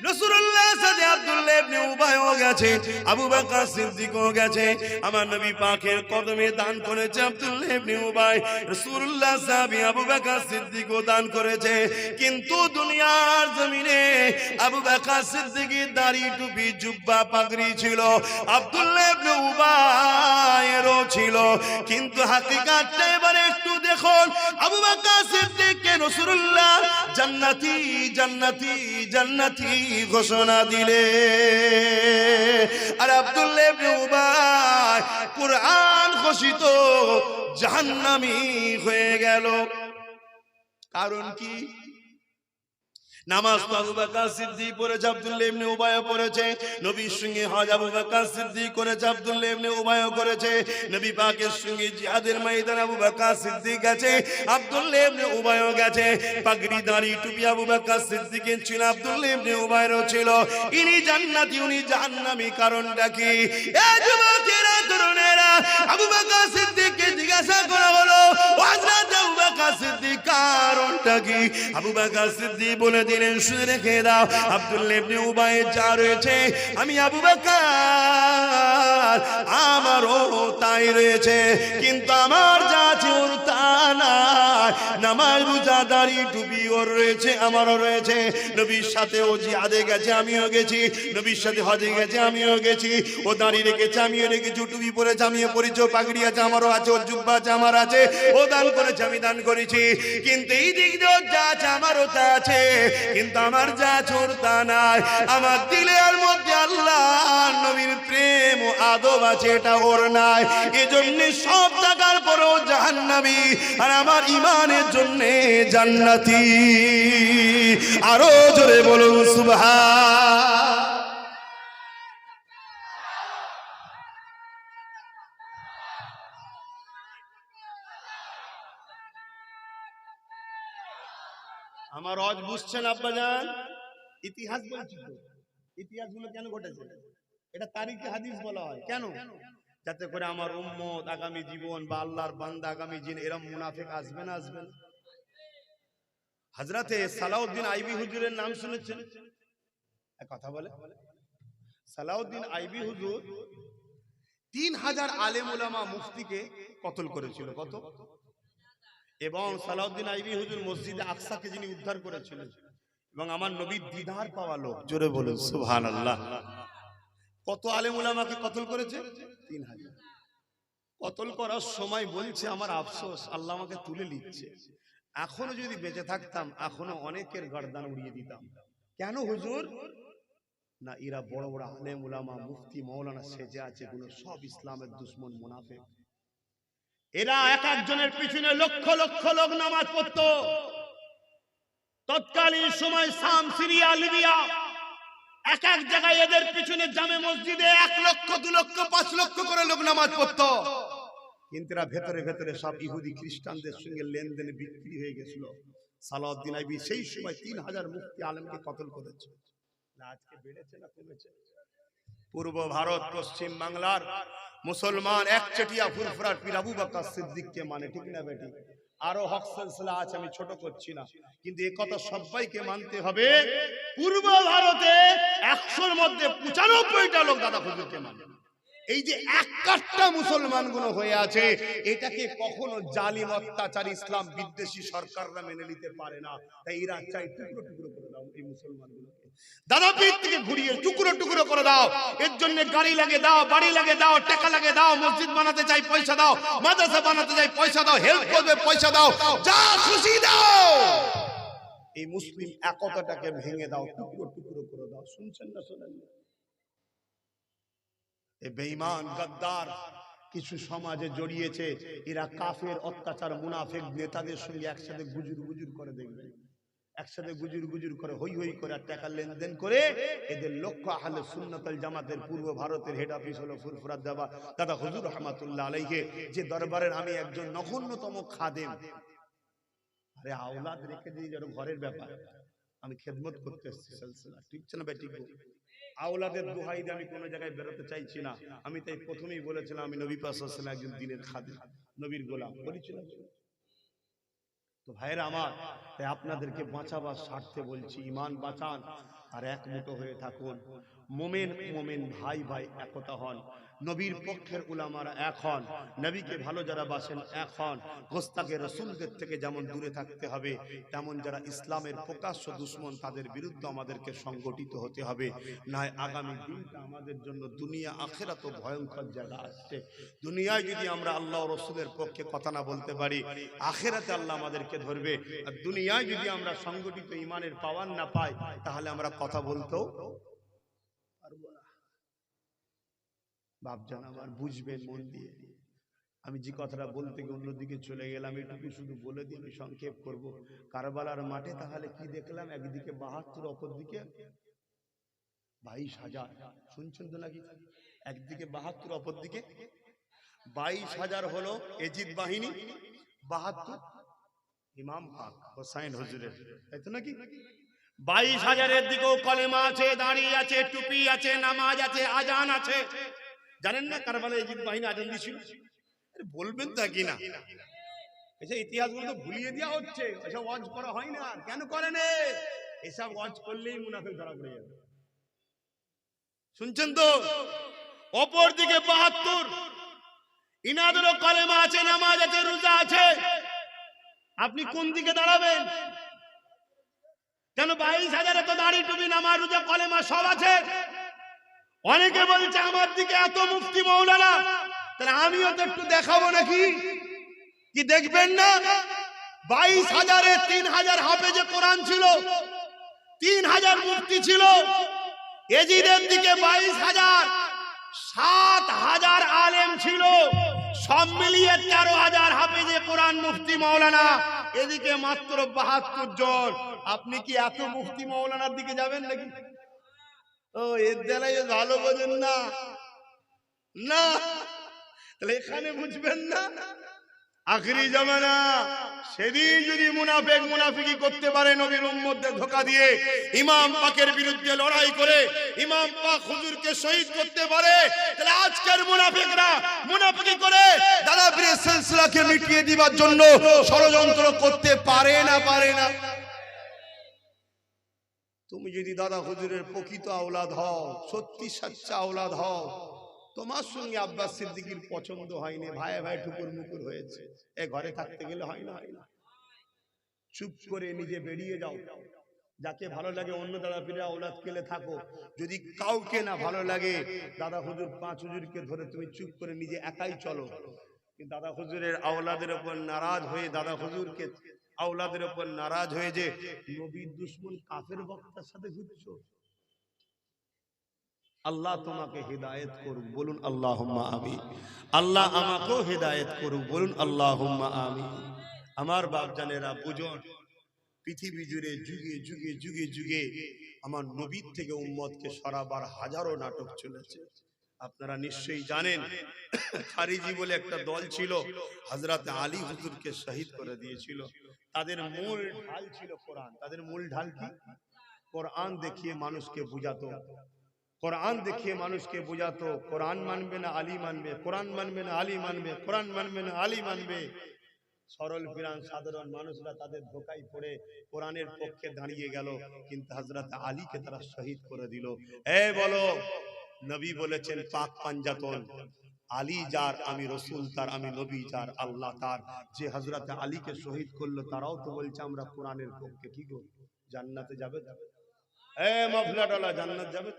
রাসূলুল্লাহ সাথে আব্দুল্লাহ ইবনে উবাইও গেছে, আবু বকর সিদ্দিকও গেছে। আমার নবী পাকের কদমে দান করেছে আব্দুল্লাহ ইবনে উবাই, রাসূলুল্লাহ সাহাবী আবু বকর সিদ্দিকও দান করেছে। কিন্তু দুনিয়ার জমিনে আবু বকর সিদ্দিকের দাড়ি, টুপি, জুব্বা, পাগড়ি ছিল, আব্দুল্লাহ ইবনে উবাইয়েরও ছিল। কিন্তু হাকিকাতটা এবারে একটু দেখুন, আবু বকর সিদ্দিককে রাসূলুল্লাহ জান্নাতি জান্নাতি জান্নাতি ঘোষণা দিলে, আর আব্দুল্লাহ ইবনে উবাই কুরআন ঘোষিত জাহান্নামী হয়ে গেল। কারণ কি? নামাজ তো আবু বকর সিদ্দিক পড়েছে, আব্দুল্লাহ ইবনে উবাইও পড়েছে। নবীর সঙ্গে হজ আবু বকর সিদ্দিক করেছে, আব্দুল্লাহ ইবনে উবাইও করেছে। নবী পাকের সঙ্গে জিহাদের ময়দানে আবু বকর সিদ্দিক গেছে, আব্দুল্লাহ ইবনে উবাইও গেছে। পাগড়ি, দাড়ি, টুপি আবু বকর সিদ্দিকের ছিল, আব্দুল্লাহ ইবনে উবাইয়েরও ছিল। ইনি জান্নাতি, উনি জাহান্নামী, কারণটা কি? এই যুবকেরা, তরুণেরা, আবু বকর সিদ্দিককে জিজ্ঞাসা করা হলো, হযরত আবু বকর সিদ্দিক কারণটা কি? আবু বকর সিদ্দিক বলে দিলেন, শুনে রেখে দাও, আব্দুল্লাহ ইবনে উবাই যা রয়েছে আমি আবু বকর আমারও তাই রয়েছে, কিন্তু আমার যা আছে ওর তা নাই। নামাজ রোজা দাড়ি টুপি ওর রয়েছে, আমারও রয়েছে। নবীর সাথে ও জিহাদে গেছে, আমিও গেছি। নবীর সাথে হজে গেছে, আমিও গেছি। ও দাড়ি রেখেছে, আমিও রেখেছি। টুপি পরেছে, আমিও পরেছি। ও পাগড়ি আছে, আমারও আছে। ওর জুব্বা আছে, আমার আছে। ও দান করেছে, আমি দান করেছি। কিন্তু এই দিক দিয়ে ওর যা আছে, আমারও তা আছে। কিন্তু আমার যা আছে ওর তা নাই। আমার দিলের মধ্যে আল্লাহ নবীর প্রেম ও আদব আছে, এটা ওর নাই। এজন্য সব টাকার পরেও জাহান্নামী, আর আমার ইমানের জন্য জান্নাতি। আরো জোরে বলুন সুবহান। আমার রজ বুঝছেন আব্বাজান? ইতিহাস বলছি তো, ইতিহাসগুলো কেন ঘটেছে? এটা তারিখে হাদিস বলা হয় কেন? যাতে করে আমার উম্মত আগামী জীবন বা আল্লাহর বান্দা আগামী দিন এরম মুনাফিক আসবে না, আসবে না। হযরতে সালাউদ্দিন আইবি হুজুরের নাম শুনেছেন? এক কথা বলে, সালাউদ্দিন আইবি হুজুর 3000 আলেম উলামা মুফতিকে কতল করেছিল। কত? এবং সালাউদ্দিন আইবি হুজুর মসজিদে আকসাকে যিনি উদ্ধার করেছিলেন, এবং আমার নবীর দিদার পাওয়া লোক, জোরে বলুন সুবহানাল্লাহ। কত আলেম উলামাকে কতল করেছে? 3000। কতল করার সময় বলছে, আমার আফসোস, আল্লাহ আমাকে তুলে নিচ্ছে। এখনো যদি বেঁচে থাকতাম, এখনো অনেকের গর্দান উড়িয়ে দিতাম। কেন হুজুর? না, এরা বড় বড় আলেম উলামা মুফতি মাওলানা সেজে আছে, গুলো সব ইসলামের দুশমন মুনাফিক। এরা এক একজনের পিছনে লক্ষ লক্ষ লোক নামাজ পড়তো। তৎকালীন সময় শাম, সিরিয়া, লিবিয়া, এক এক জায়গায় এদের পিছনে জামে মসজিদে 1 লক্ষ 2 লক্ষ 5 লক্ষ করে লোক নামাজ পড়তো। কিন্তু এরা ভেতরে ভেতরে সব ইহুদি খ্রিস্টানদের সঙ্গে লেনদেনে বিক্রি হয়ে গেছিল। সালাউদ্দিন আইবি সেই সময় 3000 মুফতি আলেমকে কতল করেছে। আজকে বেড়েছে না কমেছে? পূর্ব ভারত, পশ্চিম বাংলার মুসলমান একচেটিয়া ফুরফুরার পীর আবু বকর সিদ্দিককে মানে, ঠিক না বেটি? আরো হক সিলসিলা আছে, আমি ছোট করছি না, কিন্তু এই কথা সবাইকে মানতে হবে। পূর্ব ভারতে 100-র মধ্যে 95টা লোক দাদা হুজুরকে মানে। এই যে এক কাট্টা মুসলমান গুলো হয়ে আছে, এটাকে কখনো জালিম অত্যাচার ইসলাম বিদ্বেষী সরকাররা মেনে নিতে পারে না। তাই এরা চাই টুকরো টুকরো করে দাও এই মুসলমানগুলোকে, দাদা পীর থেকে ঘুরিয়ে টুকরো টুকরো করে দাও। এর জন্য গাড়ি লাগে দাও, বাড়ি লাগে দাও, টাকা লাগে দাও, মসজিদ বানাতে চাই পয়সা দাও, মাদ্রাসা বানাতে চাই পয়সা দাও, হেল্প করবে পয়সা দাও, যা খুশি দাও। এই মুসলিম একতাটাকে ভেঙে দাও, টুকরো টুকরো করে দাও। শুনছেন না শোনেন না? এ বেঈমান গাদ্দার কিছু সমাজে জড়িয়েছে। এরা কাফের অত্যাচার মুনাফিক নেতাদের সঙ্গে একসাথে গুজুর গুজুর করে, দেখবেন একসাথে গুজুর গুজুর করে, হই হই করে টাকা লেনদেন করে। এদের লক্ষ্য আহলে সুন্নাত ওয়াল জামাতের পূর্ব ভারতের হেড অফিস হলো ফুরফুরাত দেওয়া দাদা হুজুর রাহমাতুল্লাহ আলাইহি, যে দরবারের আমি একজন নগণ্যতম খাদেম। আরে আওলাদ রেখে দিয়ে যেন ঘরের ব্যাপার, আমি খেদমত করতে এসেছি সিলসিলা, ঠিক না বেটি? আওলাদের দোহাই দিয়ে আমি কোনো জায়গায় বেরোতে চাইছি না। আমি তাই প্রথমেই বলেছিলাম, আমি নবী পাক সাল্লাল্লাহু আলাইহি ওয়াসাল্লাম একজন দ্বীনের খাদেম, নবীর গোলাম বলেছিলাম। তো ভাইরা আমার, তাই আপনাদেরকে বাঁচাবার স্বার্থে বলছি, ঈমান বাঁচান আর এক মুঠো হয়ে থাকুন। মোমেন মোমেন ভাই ভাই একতা হন। নবীর পক্ষের উলামারা এক হন। নবীকে ভালো যারা বাসেন এক হন। গোস্তাকে রসুলদের থেকে যেমন দূরে থাকতে হবে, তেমন যারা ইসলামের প্রকাশ্য দুশমন তাদের বিরুদ্ধে আমাদেরকে সংগঠিত হতে হবে। নয় আগামী দিনটা আমাদের জন্য দুনিয়া আখিরাত ভয়ঙ্কর জায়গা আসছে। দুনিয়ায় যদি আমরা আল্লাহ ও রসুলের পক্ষে কথা না বলতে পারি, আখিরাতে আল্লাহ আমাদেরকে ধরবে। আর দুনিয়ায় যদি আমরা সংগঠিত ঈমানের পাওয়ার না পাই, তাহলে আমরা কথা বলতেও পারবো না। বাপজান আমার, বুঝবেন মন দিয়ে। আমি যে কথাটা বলতে গিয়ে অন্যদিকে চলে গেলাম, এটুকু শুধু বলে দিয়ে আমি সংক্ষেপ করব। কারবালার মাঠে তাহলে কি দেখলাম? একদিকে 72, অপরদিকে 22,000। শুনছেন তো নাকি? একদিকে 72, অপরদিকে 22,000 হলো এজিদ বাহিনী, 72 ইমাম পাক হোসাইন হুজুরের, তাই তো নাকি? 22,000-এর দিকেও কলেমা আছে, দাঁড়িয়ে আছে, টুপি আছে, নামাজ আছে, আজান আছে। জানেন না কারবালায় এজিদ বাহিনী আজান দিয়েছিল? বলবেন তো কি না? এসব ইতিহাসগুলো তো ভুলিয়ে দেওয়া হচ্ছে, এসব ওয়াজ করা হয় না। কেন করেন? এসব ওয়াজ করলেই মুনাফিক ধরা পড়ে যাবে। শুনছেন তো? অপর দিকে 72 ইনাদেরও কলেমা আছে, নামাজ আছে, রোজা আছে। আপনি কোন দিকে দাঁড়াবেন? কেন 22,000 তো দাড়ি টুপি নামাজ রোজা কলেমা সব আছে। অনেকে বলছে আমার দিকে এত মুফতি মৌলানা, তাহলে আমিও তো একটু দেখাবো নাকি? কি দেখবেন না? 22,000-এ 3,000 হাফেজে কোরআন ছিল, 3,000 মুফতি ছিল। এজিদের দিকে 22,000, 7,000 আলেম ছিল, সব মিলিয়ে 13,000 হাফেজে কোরআন মুফতি মৌলানা। এদিকে মাত্র 72 জন। আপনি কি এত মুফতি মৌলানার দিকে যাবেন নাকি? ও এর দ্বারাই ভালো বোঝেন না, না তাহলে এখানে বুঝবেন না। আখেরি জামানা, সেদিন যদি মুনাফিক মুনাফিকি করতে পারে, নবীর উম্মতদের ধোঁকা দিয়ে ইমাম পাকের বিরুদ্ধে লড়াই করে ইমাম পাক হুজুরকে শহীদ করতে পারে, তাহলে আজকের মুনাফিকরা মুনাফিকি করে দাদা পীরের সিলসিলাকে মিটিয়ে দিবার জন্য ষড়যন্ত্র করতে পারে না, পারে না? তুমি যদি দাদা হুজুরের প্রকৃত আওলাদ হও, সত্যি সচ্চা আওলাদ হও, তোমার সঙ্গে আব্বাস সিদ্দিকীর পছন্দ হয়নি, ভাই ভাই ঠুকুর মুকুর হয়েছে, এ ঘরে থাকতে গেলে হয় না, হয় না। চুপ করে নিজে বেরিয়ে যাও। যাকে ভালো লাগে অন্য দাদা পীরের আওলাদ কেলে থাকো। যদি কাউকে না ভালো লাগে, দাদা হুজুর 5 হুজুরকে ধরে তুমি চুপ করে নিজে একাই চলো। কিন্তু দাদা হুজুরের আওলাদের উপর নারাজ হয়ে, দাদা হুজুরকে আওলাদের উপর নারাজ হয়ে যে নবীর দুশমন কাফের বক্তার সাথে ঘুরছো, আল্লাহ তোমাকে হেদায়েত করুক, বলুন আল্লাহুম্মা আমিন। আল্লাহ আমাকেও হেদায়েত করুক, বলুন আল্লাহুম্মা আমিন। আমার বাপজানেরা বুঝুন, পৃথিবী জুড়ে যুগে যুগে যুগে যুগে আমার নবীর থেকে উম্মতকে সরাবার হাজারো নাটক চলেছে। আপনারা নিশ্চয়ই জানেন, খারিজি বলে একটা দল ছিল, হযরত আলী হুজুরকে শহীদ করে দিয়েছিল। তাদের মূল ঢাল ছিল কোরআন। তাদের মূল ঢাল কি? কোরআন দেখিয়ে মানুষকে বুঝাতো, কোরআন দেখিয়ে মানুষকে বোঝাতো। কোরআন মানবে না আলী মানবে, কোরআন মানবে না আলী মানবে, কোরআন মানবে না আলী মানবে। সরল বিরান সাধারণ মানুষরা তাদের ধোঁকায় পড়ে কোরআনের পক্ষে দাঁড়িয়ে গেল, কিন্তু হযরত আলীকে তারা শহীদ করে দিল। এই বলো, নবী বলেছেন পাক পাঞ্জাতন, আলী যার আমি রসুল তার, আমি নবী যার আল্লাহ তার। যে হযরত আলীকে শহীদ করলো তারাও তো বলছে আমরা কোরআনের পক্ষে। কি গো, জান্নাতে যাবে? এ মাফলাটালা, জান্নাত যাবে?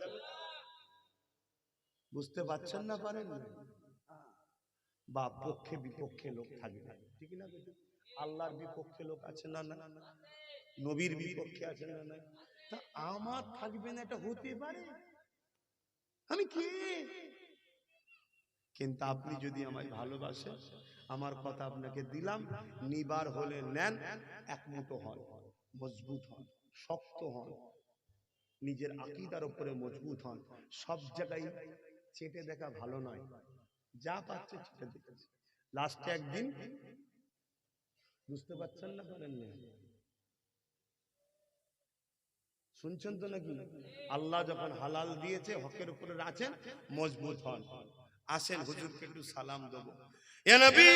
বুঝতে পারছেন না, পারেন না? বা পক্ষে বিপক্ষে লোক থাকবে, ঠিক না? আল্লাহর বিপক্ষে লোক আছে না? না নবীর বিপক্ষে আছে না? না। তা আমার থাকবে না, এটা হতে পারে? আমি কে? কিন্তু আপনি যদি আমায় ভালোবাসেন, আমার কথা আপনাকে দিলাম, নিবার হলে নেন, একমত হন, মজবুত হন, শক্ত হন, নিজের আকীদার উপরে মজবুত হন। সব জায়গায় চেটে দেখা ভালো নয়, যা পাচ্ছে চেটে দেখেছে। লাস্টে একদিন, বুঝতে পারছেন না, পারেন না? শুনছেন তো নাকি? আল্লাহ যখন হালাল দিয়েছে, হকের উপরে আছেন, মজবুত হন। আসেন হুজুরকে একটু সালাম দেবো। ইয়া নবী,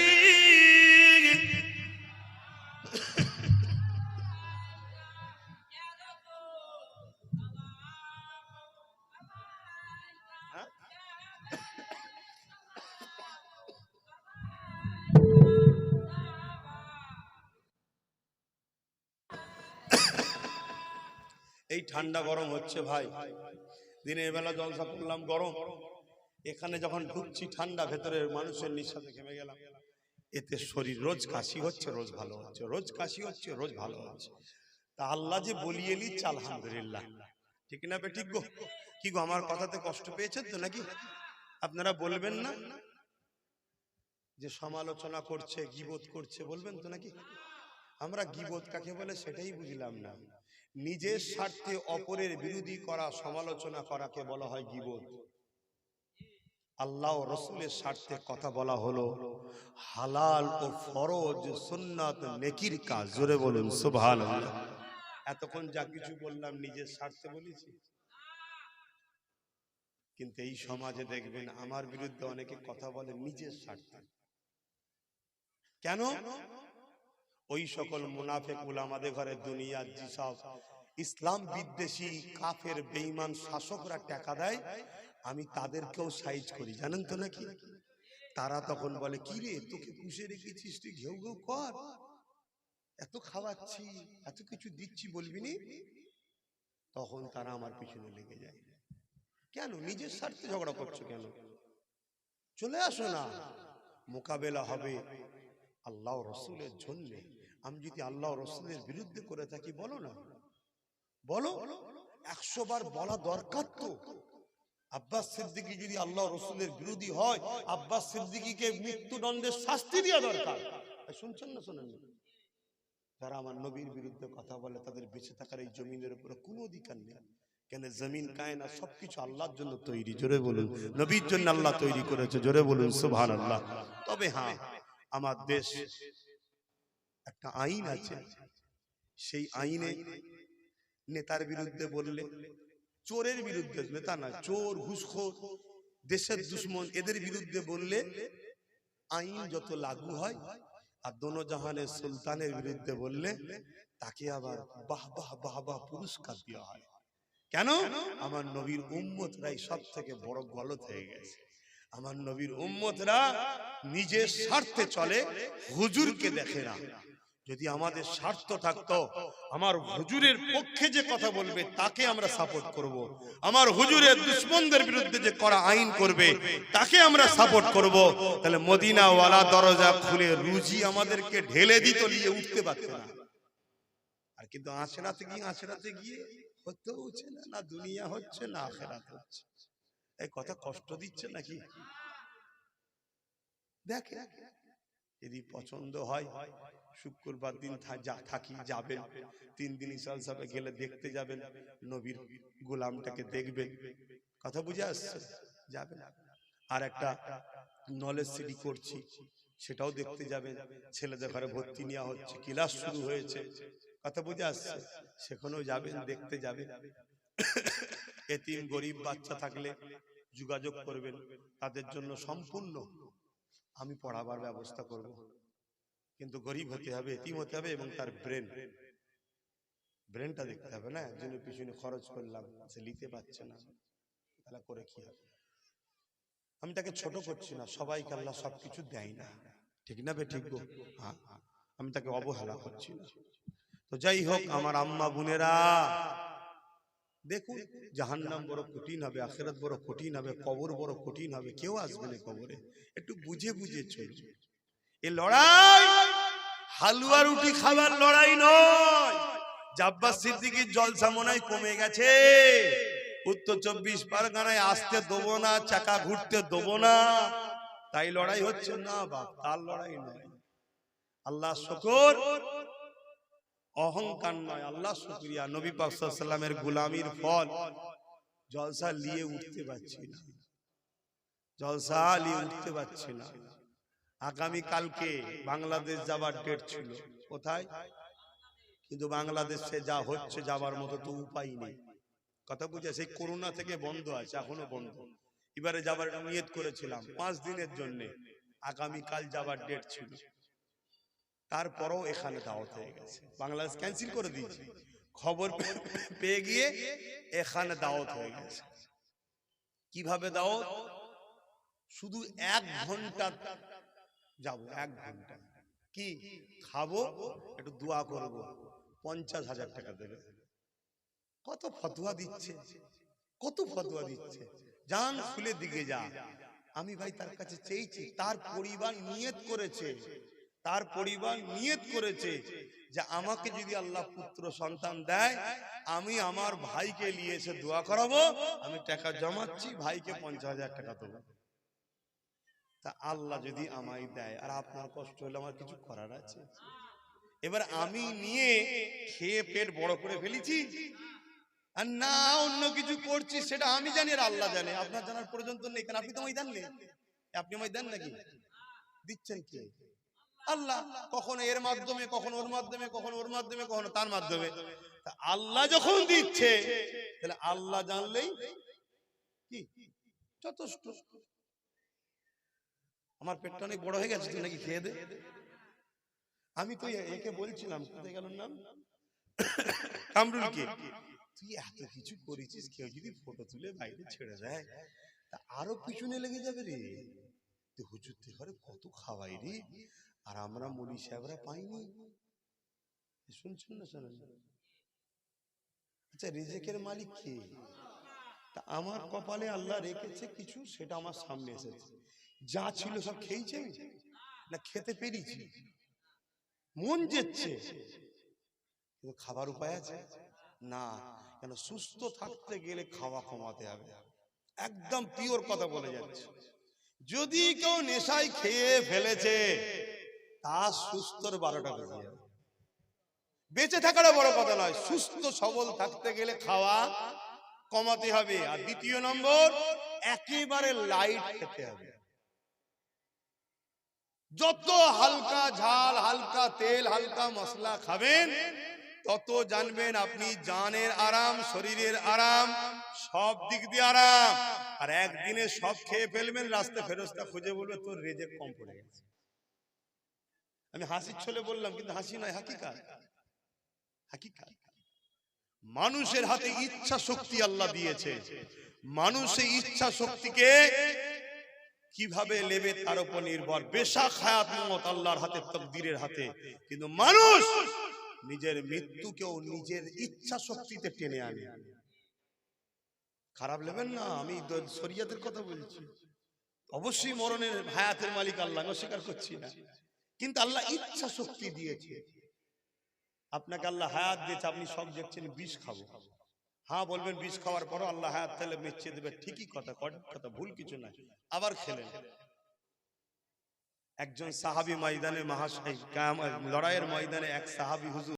এই ঠান্ডা গরম হচ্ছে ভাই, দিনের বেলা জলসা করলাম গরম, এখানে যখন ঢুকছি ঠান্ডা, ভেতরের মানুষের নিঃশ্বাসে ঘেমে গেলাম। এতে শরীর রোজ কাশি হচ্ছে, রোজ ভালো হচ্ছে, রোজ কাশি হচ্ছে, রোজ ভালো হচ্ছে। তা আল্লাহ যে বলিয়ে নিচ্ছে, আলহামদুলিল্লাহ। ঠিক না বেঠিক গো? কি গো, আমার কথাতে কষ্ট পেয়েছেন তো নাকি? আপনারা বলবেন না যে সমালোচনা করছে, গীবত করছে, বলবেন তো নাকি? আমরা গীবত কাকে বলে সেটাই বুঝলাম না। নিজের স্বার্থে অপরের বিরোধী করা, সমালোচনা করাকে বলা হয় গীবত। আল্লাহ ও রাসূলের স্বার্থে কথা বলা হলো হালাল ও ফরজ, সুন্নাত, নেকির কাজ। জোরে বলুন সুবহানাল্লাহ। এতক্ষণ যা কিছু বললাম নিজের স্বার্থে বলেছি, কিন্তু এই সমাজে দেখবেন আমার বিরুদ্ধে অনেকে কথা বলে নিজের স্বার্থে। কেন? ওই সকল মুনাফিক উলামাদের ঘরে দুনিয়ার যেসব ইসলাম বিদ্বেষী কাফের বেঈমান শাসকরা টাকা দেয়, আমি তাদেরকেও সাইজ করি, জানেন তো নাকি? তারা তখন বলে, কি রে, তোকে পুষে রেখেছিস, তুই ঘেউ ঘেউ কর। এত খাওয়াচ্ছি, এত কিছু দিচ্ছি, বলবি নি? তখন তারা আমার পিছনে লেগে যায়। কেন নিজের স্বার্থে ঝগড়া করছো কেন? চলে আসো না, মোকাবেলা হবে আল্লাহ রসুলের জন্য। আমি যদি আল্লাহ রসুলের বিরুদ্ধে করে থাকি, বলো না, বলো। 100 বার বলা দরকার তো। আব্বাস সিদ্দিকী যদি আল্লাহ রসুলের বিরোধী হয়, আব্বাস সিদ্দিকীকে মৃত্যুদণ্ডের শাস্তি দেওয়া দরকার। শুনছেন না শোনেন? যারা আমার নবীর বিরুদ্ধে কথা বলে তাদের বেঁচে থাকার এই জমিনের উপরে কোনো অধিকার নেই। কেন? জমিন কায়নাত সবকিছু আল্লাহর জন্য তৈরি। জোরে বলুন, নবীর জন্য আল্লাহ তৈরি করেছে। জোরে বলুন সুবহানাল্লাহ। তবে হ্যাঁ, আমার দেশ একটা আইন আছে, সেই আইনে নেতার বিরুদ্ধে বললে, চোরের বিরুদ্ধে, নেতা না, চোর, ঘুষখোর, দেশের দুশ্মন, এদের বিরুদ্ধে বললে আইন যত লাগু হয়। আর দোনো জাহানের সুলতানের বিরুদ্ধে বললে তাকে আবার বাহ বাহ বাহ বাহ পুরস্কার দেওয়া হয়। কেন? আমার নবীর উম্মতরাই সব থেকে বড় গলত হয়ে গেছে। আমার নবীর উম্মতরা নিজের স্বার্থে চলে, হুজুরকে দেখে না। যদি আমাদের স্বার্থ থাকতো, আমার হুজুরের পক্ষে যে কথা বলবে তাকে আমরা সাপোর্ট করব। আমার হুজুরের দুশমনদের বিরুদ্ধে যে করা আইন করবে তাকে আমরা সাপোর্ট করব। তাহলে মদিনাওয়ালা দরজা খুলে রুজি আমাদেরকে ঢেলে দিত, নিয়ে উঠতে পারত না। আর কিন্তু আখিরাতে গিয়ে হচ্ছে না, না দুনিয়া হচ্ছে না আখিরাত হচ্ছে। এই কথা কষ্ট দিচ্ছে নাকি? দেখে, যদি পছন্দ হয় শুক্রবার দিন থাকি, যাবেন 3 দিন ইসাল সাহেবে গেলে দেখতে যাবেন, নবীর গোলামটাকে দেখবেন। কথা বুঝে আসছে? যাবেন। আর একটা নলেজ সিটি করছি, সেটাও দেখতে যাবেন। ছেলেদের ঘরে ভর্তি নেওয়া হচ্ছে, ক্লাস শুরু হয়েছে। কথা বুঝে আসছে? সেখানেও যাবেন, দেখতে যাবেন। এতিম গরিব বাচ্চা থাকলে যোগাযোগ করবেন, তাদের জন্য সম্পূর্ণ আমি পড়াবার ব্যবস্থা করব। কিন্তু গরিব হতে হবে, এতিম হতে হবে, এবং তার ব্রেনটা দেখতে হবে। না একজনের পিছনে খরচ করলাম, সে নিতে পারছে না, তাহলে করে কি হবে? আমি তাকে ছোট করছি না, সবাইকে আল্লাহ সবকিছু দেয় না, ঠিক না বে ঠিক গো? হ্যাঁ, আমি তাকে অবহেলা করছি না। তো যাই হোক আমার আম্মা বোনেরা, দেখুন জাহান্নাম বড় কঠিন হবে, আখিরাত বড় কঠিন হবে, কবর বড় কঠিন হবে। কেউ আসবে না কবরে, একটু বুঝে বুঝে চলবে। এই লড়াই হালুয়া রুটি খাবার লড়াই নয়। আব্বাস সিদ্দিকীর জলসা মনে হয় কমে গেছে। উত্তর 24 পরগনায় আসতে দেবো না, চাকা ঘুরতে দেবো না, তাই লড়াই হচ্ছে না বাপ, তার লড়াই নয়। আল্লাহ শুকর, অহংকার নয়, আল্লাহ শুকরিয়া। নবী পাক সাল্লাল্লাহু আলাইহি ওয়াসাল্লামের গোলামির ফল। জলসা নিয়ে উঠতে পারছি না, জলসা নিয়ে উঠতে পারছি না। আগামী কালকে বাংলাদেশ যাবার ডেট ছিল। কোথায়? কিন্তু বাংলাদেশে যা হচ্ছে, যাবার মতো তো উপায় নেই। কথা বুঝে? সেই করোনা থেকে বন্ধ আছে, এখনো বন্ধ। এবারে যাবার নিয়ত করেছিলাম 5 দিনের জন্য, আগামী কাল যাবার ডেট ছিল। তারপরও এখানে দাওয়াত হয়ে গেছে, বাংলাদেশ ক্যান্সেল করে দিয়েছে। খবর পেয়ে গিয়ে এখানে দাওয়াত হয়ে গেছে। কিভাবে দাওয়াত? শুধু 1 ঘন্টা যাব, 1 ঘন্টা কি খাবো, একটু দোয়া করব, 50,000 টাকা দেবে। কত ফতোয়া দিচ্ছে, কত ফতোয়া দিচ্ছে, জান খুলে দিকে যা। আমি ভাই তার কাছে চেয়েছি, তার পরিবার নিয়ত করেছে, তার পরিবার নিয়ত করেছে যে আমাকে যদি আল্লাহ পুত্র সন্তান দেয়, আমি আমার ভাইকে নিয়ে এসে দোয়া করাবো। আমি টাকা জমাচ্ছি, ভাইকে 50,000 টাকা দেবো। তা আল্লাহ যদি আমায় দেয়, আর আপনার কষ্ট হলে আমার কিছু করার আছে? এবার আমি নিয়ে খেয়ে পেট বড় করে ফেলেছি, আর না অন্য কিছু করছি, সেটা আমি জানি আর আল্লাহ জানে। আপনার জানার পর্যন্ত নেই, কারণ আপনি তো আমায় দেন না। আপনি আমায় দেন নাকি? দিচ্ছেন কে? আল্লাহ। কখনো এর মাধ্যমে, কখনো ওর মাধ্যমে, কখনো ওর মাধ্যমে, কখনো তার মাধ্যমে। তা আল্লাহ যখন দিচ্ছে, তাহলে আল্লাহ জানলেই কি যথেষ্ট। আমার পেটটা অনেক বড় হয়ে গেছে, তুই নাকি খেয়ে দে। আমি তো একে বলছিলাম, কোথায় গেল নাম, কামরুলকে, তুই এত কিছু করেছিস, কেউ যদি ফটো তুলে বাইরে ছেড়ে দেয় তা আরো পিছনে লেগে যাবে রে। তুই হুজুরদের ঘরে কত খাওয়াই রে, আর আমরা মলি সাহেবরা পাইনি। শুনছেন না শোনেন? আচ্ছা, রিজিকের মালিক কে? তা আমার কপালে আল্লাহ রেখেছে কিছু, সেটা আমার সামনে এসেছে। যা ছিল সব খেয়েছে না খেতে পেরেছি, মন যেচ্ছে, কিন্তু খাবার উপায় আছে না। কেন? সুস্থ থাকতে গেলে খাওয়া কমাতে হবে। একদম পিওর কথা বলে যাচ্ছে। যদি কেউ নেশায় খেয়ে ফেলেছে, তার সুস্থর 12টা বেজে যাবে। বেঁচে থাকাটা বড় কথা নয়, সুস্থ সবল থাকতে গেলে খাওয়া কমাতে হবে। আর দ্বিতীয় নম্বর, একেবারে লাইট খেতে হবে। যত হালকা ঝাল, হালকা তেল, হালকা মশলা খাবেন, তত জানবেন আপনি জানের আরাম, শরীরের আরাম, সব দিক দিয়ে আরাম। আর একদিনে সব খেয়ে ফেলবেন, রাস্তা ফেরস্তা খুঁজে বলবে তোর রেজেক কম পড়ে গেছে। আমি হাসির ছলে বললাম, কিন্তু হাসি নয়, হাকিকাত। হাকিকাত। মানুষের হাতে ইচ্ছা শক্তি আল্লাহ দিয়েছে। মানুষ এই ইচ্ছা শক্তিকে কিভাবে নেবে তার উপর নির্ভর। বেশাক হায়াত মত আল্লাহর হাতে, তকদিরের হাতে। কিন্তু মানুষ নিজের মৃত্যুকেও নিজের ইচ্ছা শক্তিতে টেনে আনে। খারাপ নেবেন না, আমি শরীয়তের কথা বলছি। অবশ্যই মরণের হায়াতের মালিক আল্লাহ, অস্বীকার করছি না, কিন্তু আল্লাহ ইচ্ছা শক্তি দিয়েছে। আপনাকে আল্লাহ হায়াত দিয়েছে, আপনি সব দেখছেন বিষ খাবো, হ্যাঁ বলবেন, বিষ খাওয়ার পরও আল্লাহ হায়াত তাহলে মেচিয়ে দেবে, ঠিকই কথা, কথা ভুল কিছু নাই। আবার খেলেন। একজন সাহাবী ময়দানে লড়াইয়ের ময়দানে এক সাহাবী হুজুর